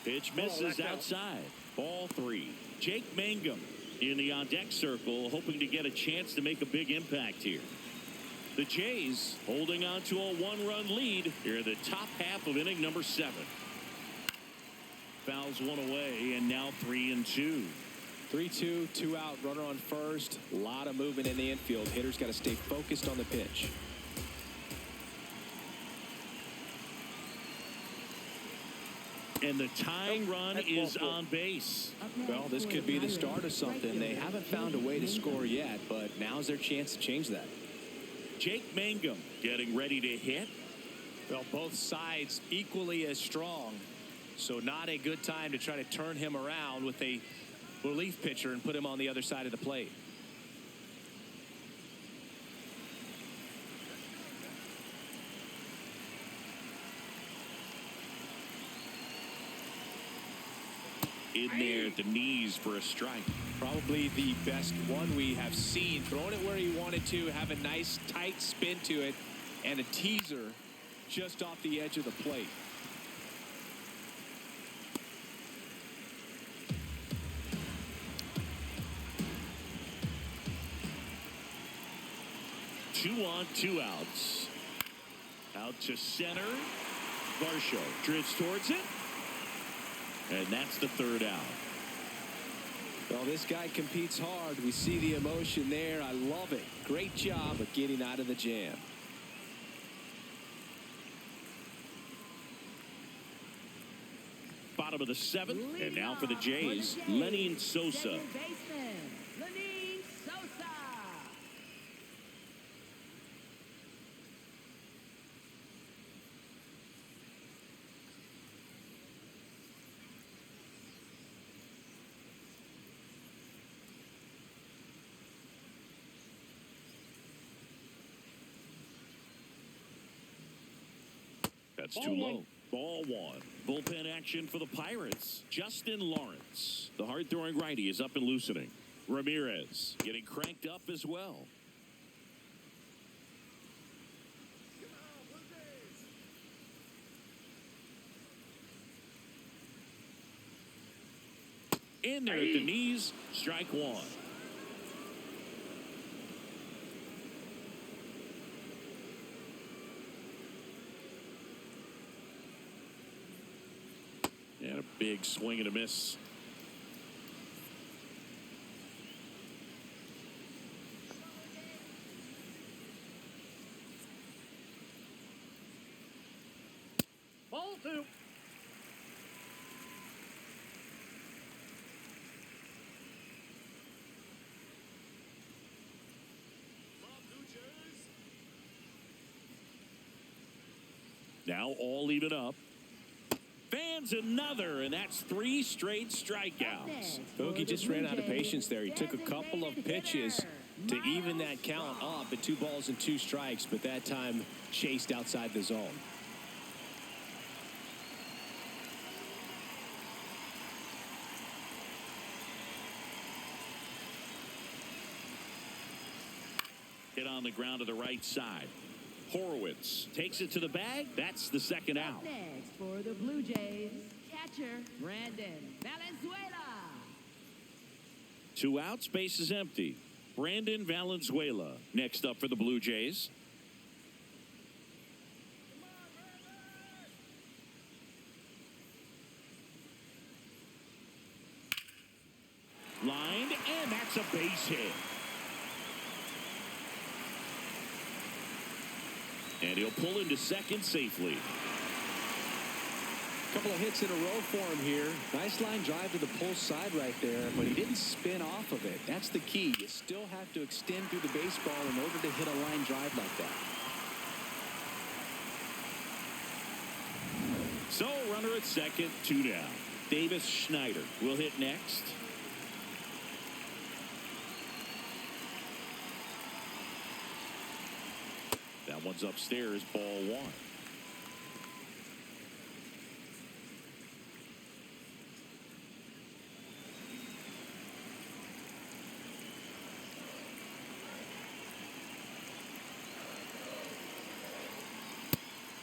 Pitch misses outside. Ball 3. Jake Mangum in the on-deck circle, hoping to get a chance to make a big impact here. The Jays holding on to a 1-run lead here in the top half of inning number 7. Fouls one away, and now 3-2.
3-2, 2 out, runner on first. A lot of movement in the infield. Hitters got to stay focused on the pitch.
And the tying run is on base.
Well, this could be the start of something. They haven't found a way to score yet, but now's their chance to change that.
Jake Mangum getting ready to hit.
Well, both sides equally as strong, so not a good time to try to turn him around with a relief pitcher and put him on the other side of the plate.
In there at the knees for a strike.
Probably the best one we have seen. Throwing it where he wanted to, have a nice tight spin to it, and a teaser just off the edge of the plate.
Two on, 2 outs. Out to center. Varsho drifts towards it. And that's the 3rd out.
Well, this guy competes hard. We see the emotion there. I love it. Great job of getting out of the jam.
Bottom of the 7th, and now for the Jays, Lenny Sosa. That's too low. Ball one. Bullpen action for the Pirates. Justin Lawrence. The hard-throwing righty is up and loosening. Ramirez getting cranked up as well. In there at the knees. Strike one. And a big swing and a miss.
Ball two.
Now all even up. Fans another, and that's 3 straight strikeouts.
Bogey just ran out of patience there. He took a couple of pitches to even that count up at 2 balls and 2 strikes, but that time chased outside the zone.
Hit on the ground to the right side. Horowitz takes it to the bag. That's the second out.
Next for the Blue Jays, catcher Brandon Valenzuela.
2 outs, base is empty. Brandon Valenzuela next up for the Blue Jays. Lined, and that's a base hit. And he'll pull into second safely.
Couple of hits in a row for him here.
Nice line drive to the pull side right there, but he didn't spin off of it. That's the key. You still have to extend through the baseball in order to hit a line drive like that.
So, runner at second, 2 down. Davis Schneider will hit next. That one's upstairs, ball 1.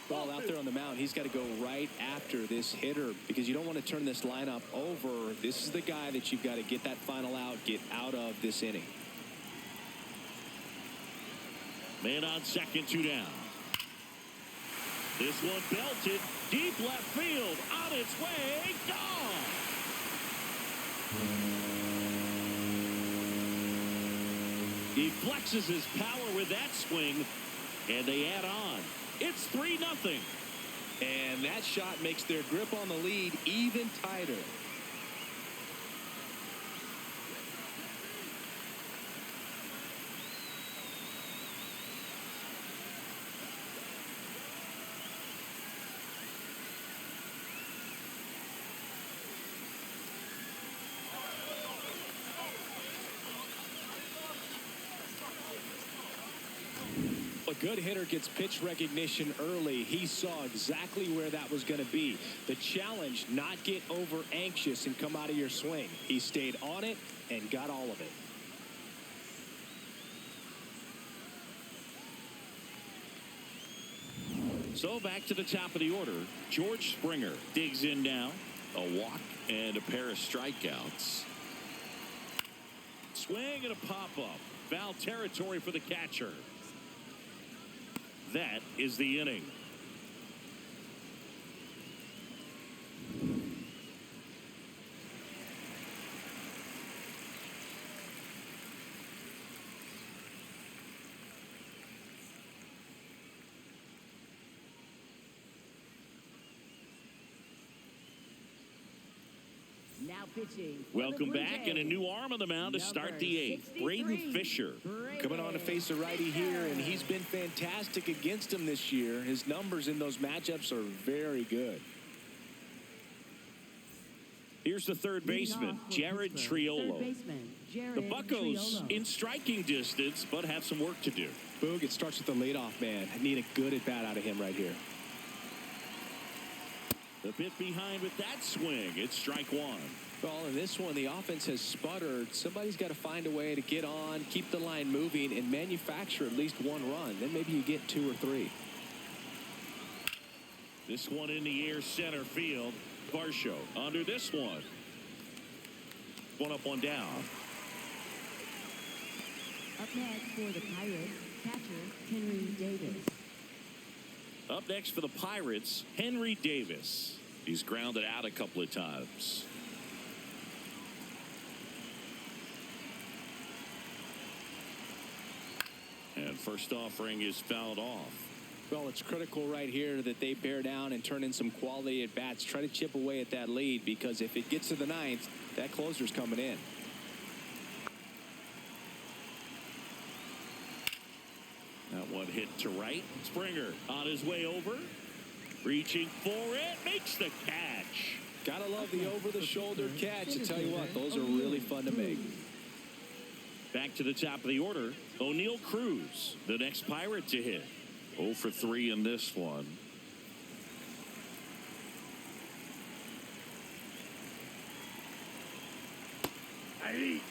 Ball out there on the mound. He's got to go right after this hitter because you don't want to turn this lineup over. This is the guy that you've got to get that final out, get out of this inning.
Man on second, 2 down. This one belted deep left field, on its way, gone. He flexes his power with that swing, and they add on. It's 3-0.
And that shot makes their grip on the lead even tighter.
A good hitter gets pitch recognition early. He saw exactly where that was going to be. The challenge, not get over anxious and come out of your swing. He stayed on it and got all of it.
So back to the top of the order. George Springer digs in now. A walk and a pair of strikeouts. Swing and a pop-up. Foul territory for the catcher. That is the inning.
Now pitching.
Welcome back, and a new arm on the mound to start the 8th. Braden Fisher
coming on to face a righty here, and he's been fantastic against him this year. His numbers in those matchups are very good.
Here's the third baseman, Jared Triolo. The Buccos in striking distance, but have some work to do.
Boog, it starts with the leadoff man. I need a good at-bat out of him right here.
A bit behind with that swing. It's strike one.
Well, in this one, the offense has sputtered. Somebody's got to find a way to get on, keep the line moving, and manufacture at least one run. Then maybe you get 2 or 3.
This one in the air, center field. Varsho under this one. One up, one down.
Up next for the Pirates, catcher Henry Davis.
Up next for the Pirates, Henry Davis. He's grounded out a couple of times. And first offering is fouled off.
Well, it's critical right here that they bear down and turn in some quality at bats. Try to chip away at that lead, because if it gets to the 9th, that closer's coming in.
That one hit to right. Springer on his way over. Reaching for it. Makes the catch.
Gotta love the over-the-shoulder catch. I tell you what, those are really fun to make.
Back to the top of the order. O'Neal Cruz, the next Pirate to hit. 0 for 3 in this one.
Hey.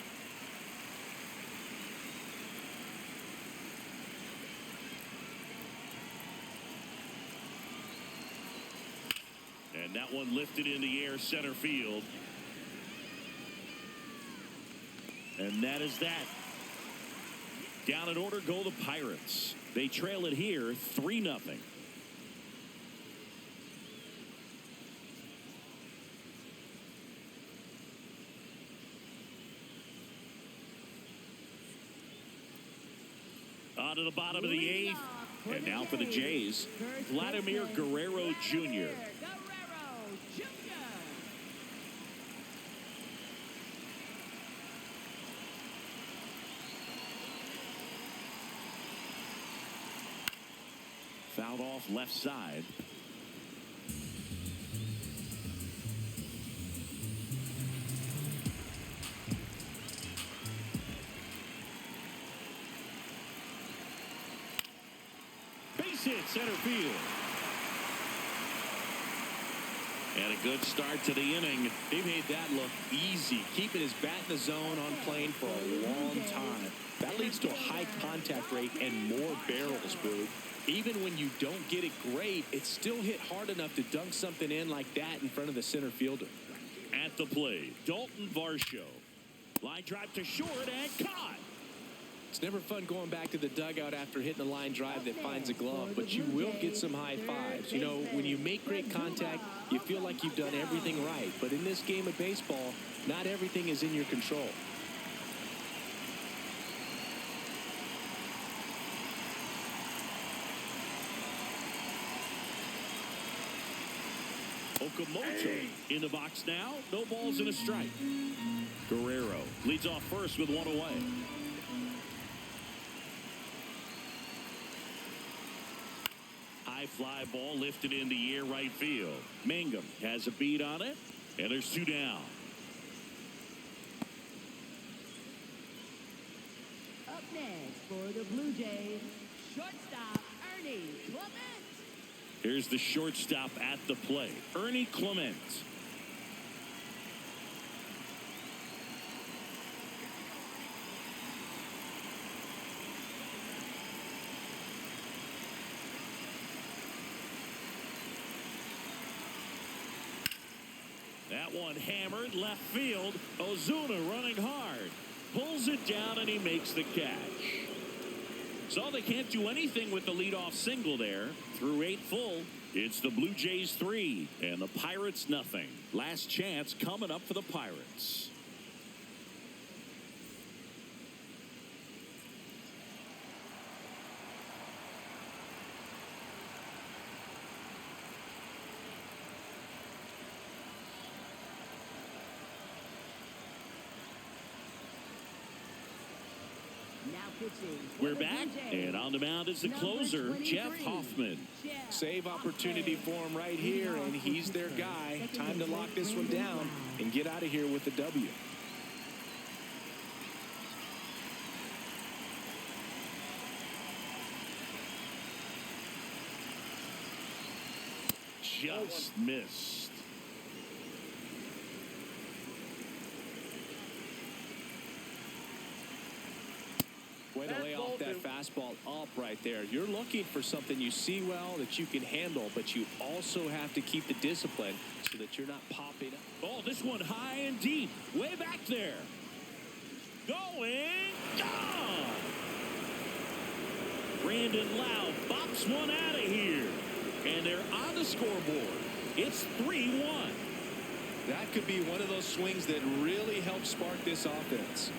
And that one lifted in the air, center field. And that is that. Down in order go the Pirates. They trail it here 3-0. On to the bottom of the 8th. And now for the Jays, Vladimir Guerrero Jr. Fouled off left side. Base hit, center field. And a good start to the inning.
He made that look easy, keeping his bat in the zone on plane for a long time. That leads to a high contact rate and more barrels, Boog. Even when you don't get it great, it's still hit hard enough to dunk something in like that in front of the center fielder.
At the plate, Dalton Varsho. Line drive to short and caught.
It's never fun going back to the dugout after hitting a line drive that finds a glove, but you will get some high fives. You know, when you make great contact, you feel like you've done everything right. But in this game of baseball, not everything is in your control.
Okamoto in the box now. No balls and a strike. Guerrero leads off first with one away. High fly ball lifted in the air, right field. Mangum has a beat on it, and there's 2 down.
Up next for the Blue Jays, shortstop Ernie Clement.
Here's the shortstop at the plate, Ernie Clement. That one hammered left field. Ozuna running hard. Pulls it down and he makes the catch. So they can't do anything with the leadoff single there. Through 8 full, it's the Blue Jays 3 and the Pirates nothing. Last chance coming up for the Pirates. We're back, and on the mound is the closer, Jeff Hoffman.
Save opportunity for him right here, and he's their guy. Time to lock this one down and get out of here with the W.
Just miss.
way to lay off that fastball up right there. You're looking for something you see well that you can handle, but you also have to keep the discipline so that you're not popping up.
Oh, this one high and deep. Way back there. Going. Gone. Brandon Lau bops one out of here. And they're on the scoreboard. It's 3-1.
That could be one of those swings that really helps spark this offense.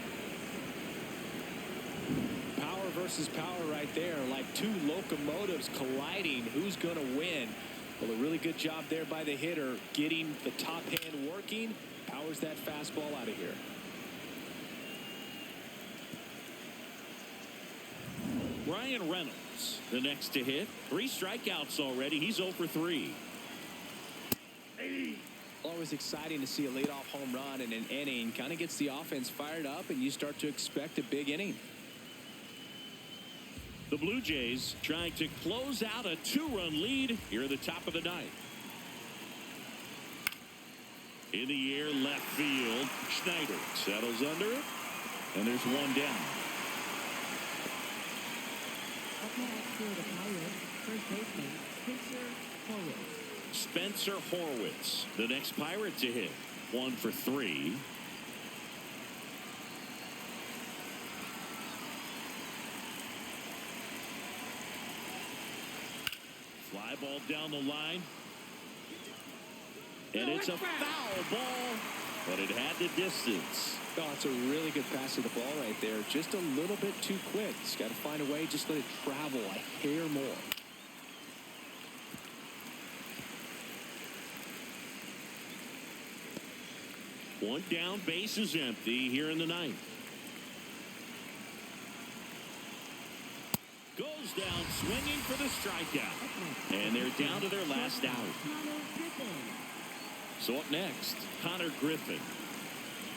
Power versus power right there, like two locomotives colliding. Who's going to win? Well, a really good job there by the hitter, getting the top hand working. Powers that fastball out of here.
Ryan Reynolds, the next to hit. 3 strikeouts already. He's 0 for 3.
Always exciting to see a leadoff home run in an inning. Kind of gets the offense fired up, and you start to expect a big inning.
The Blue Jays trying to close out a 2-run lead here at the top of the 9th. In the air, left field. Schneider settles under it, and there's one down.
Up next for the Pirates, first baseman Spencer Horwitz.
Spencer Horwitz, the next Pirate to hit. 1 for 3. Fly ball down the line. And it's a foul ball, but it had the distance.
Oh, it's a really good pass of the ball right there. Just a little bit too quick. He's got to find a way, just let it travel a hair more.
One down, base is empty here in the 9th. Goes down swinging for the strikeout. And they're down to their last out. So up next, Connor Griffin.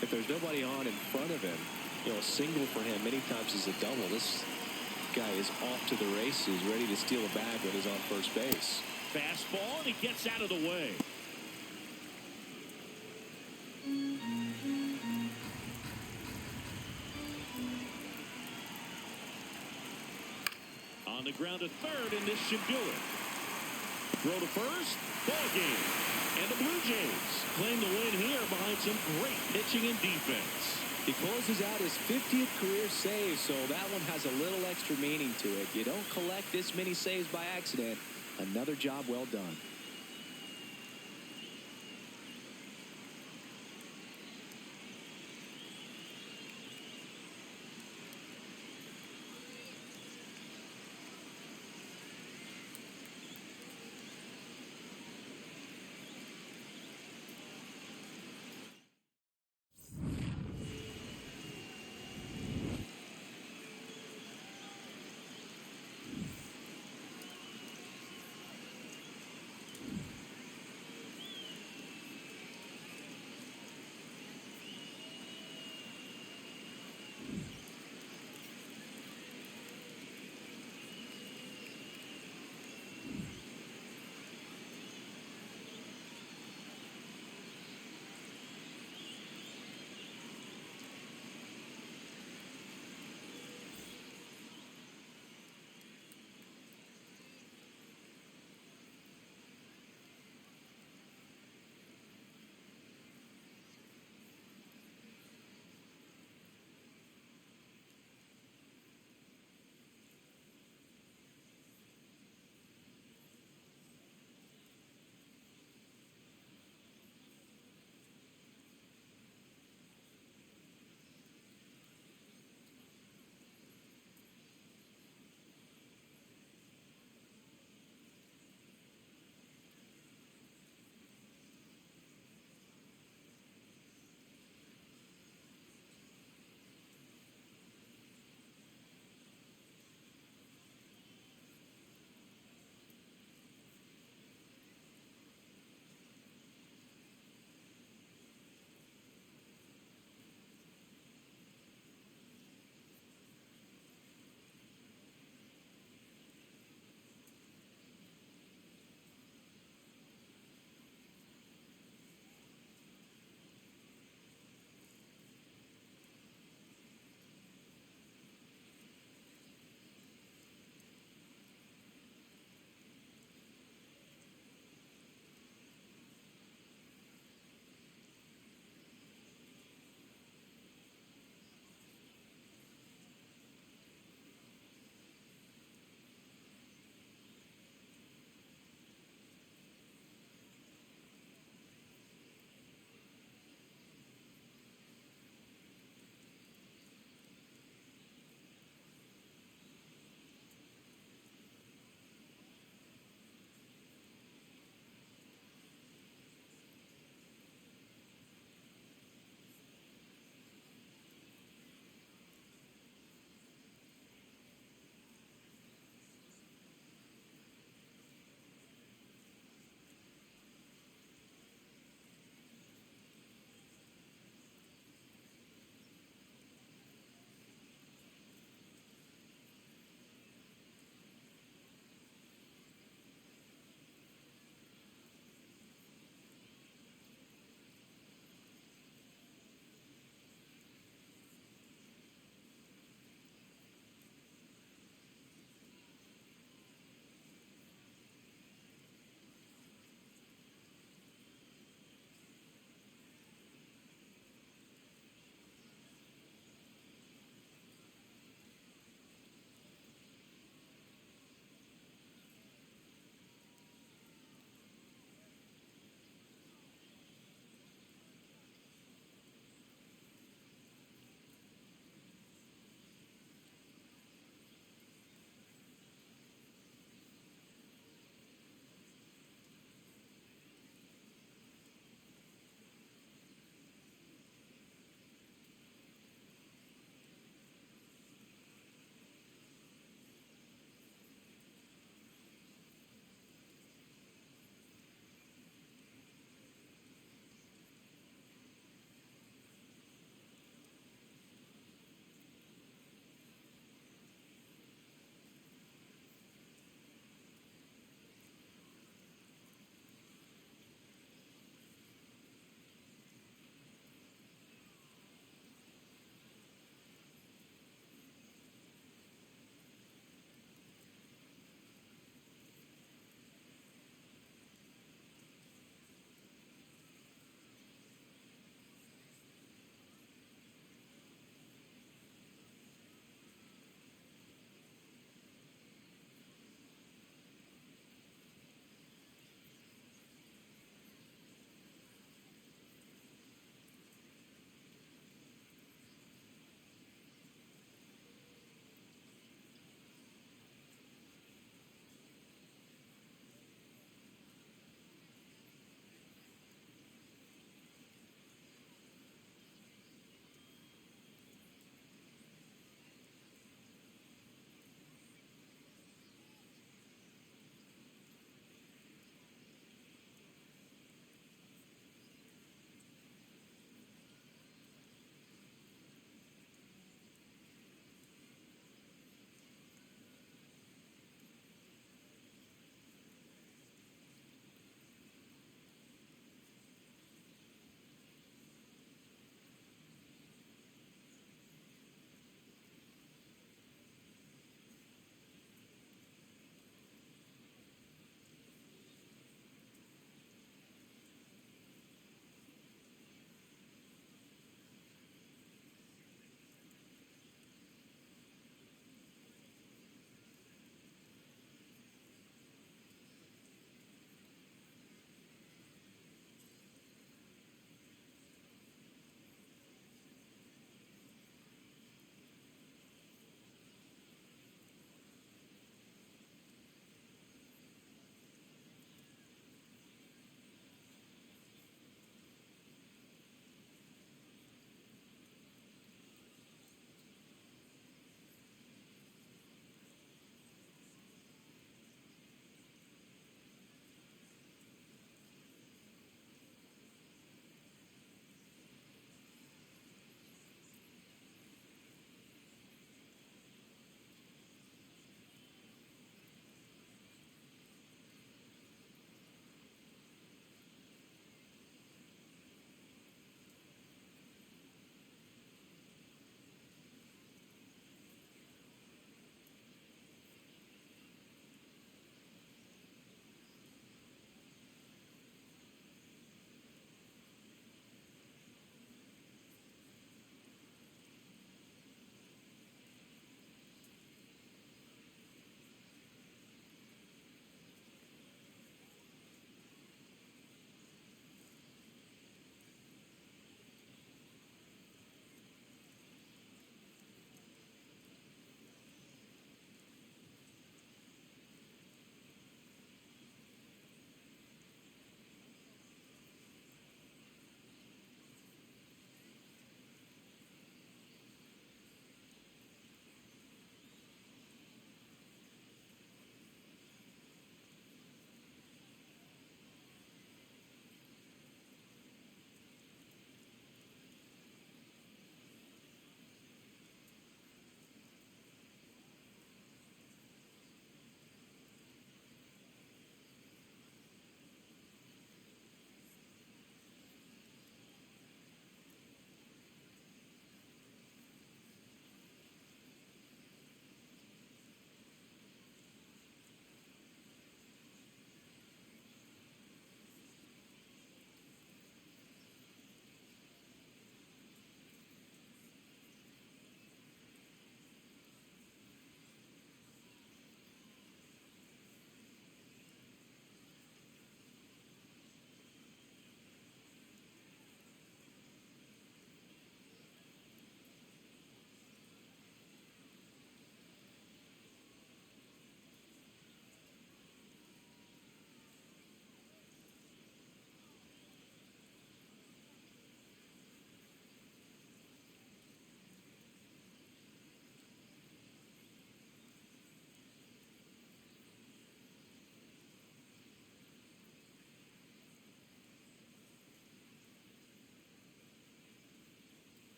If there's nobody on in front of him, a single for him many times is a double. This guy is off to the races, ready to steal a bag when he's on first base.
Fastball, and he gets out of the way. On the ground to third, and this should do it. Throw to first, ball game. And the Blue Jays claim the win here behind some great pitching and defense.
He closes out his 50th career save, so that one has a little extra meaning to it. You don't collect this many saves by accident. Another job well done.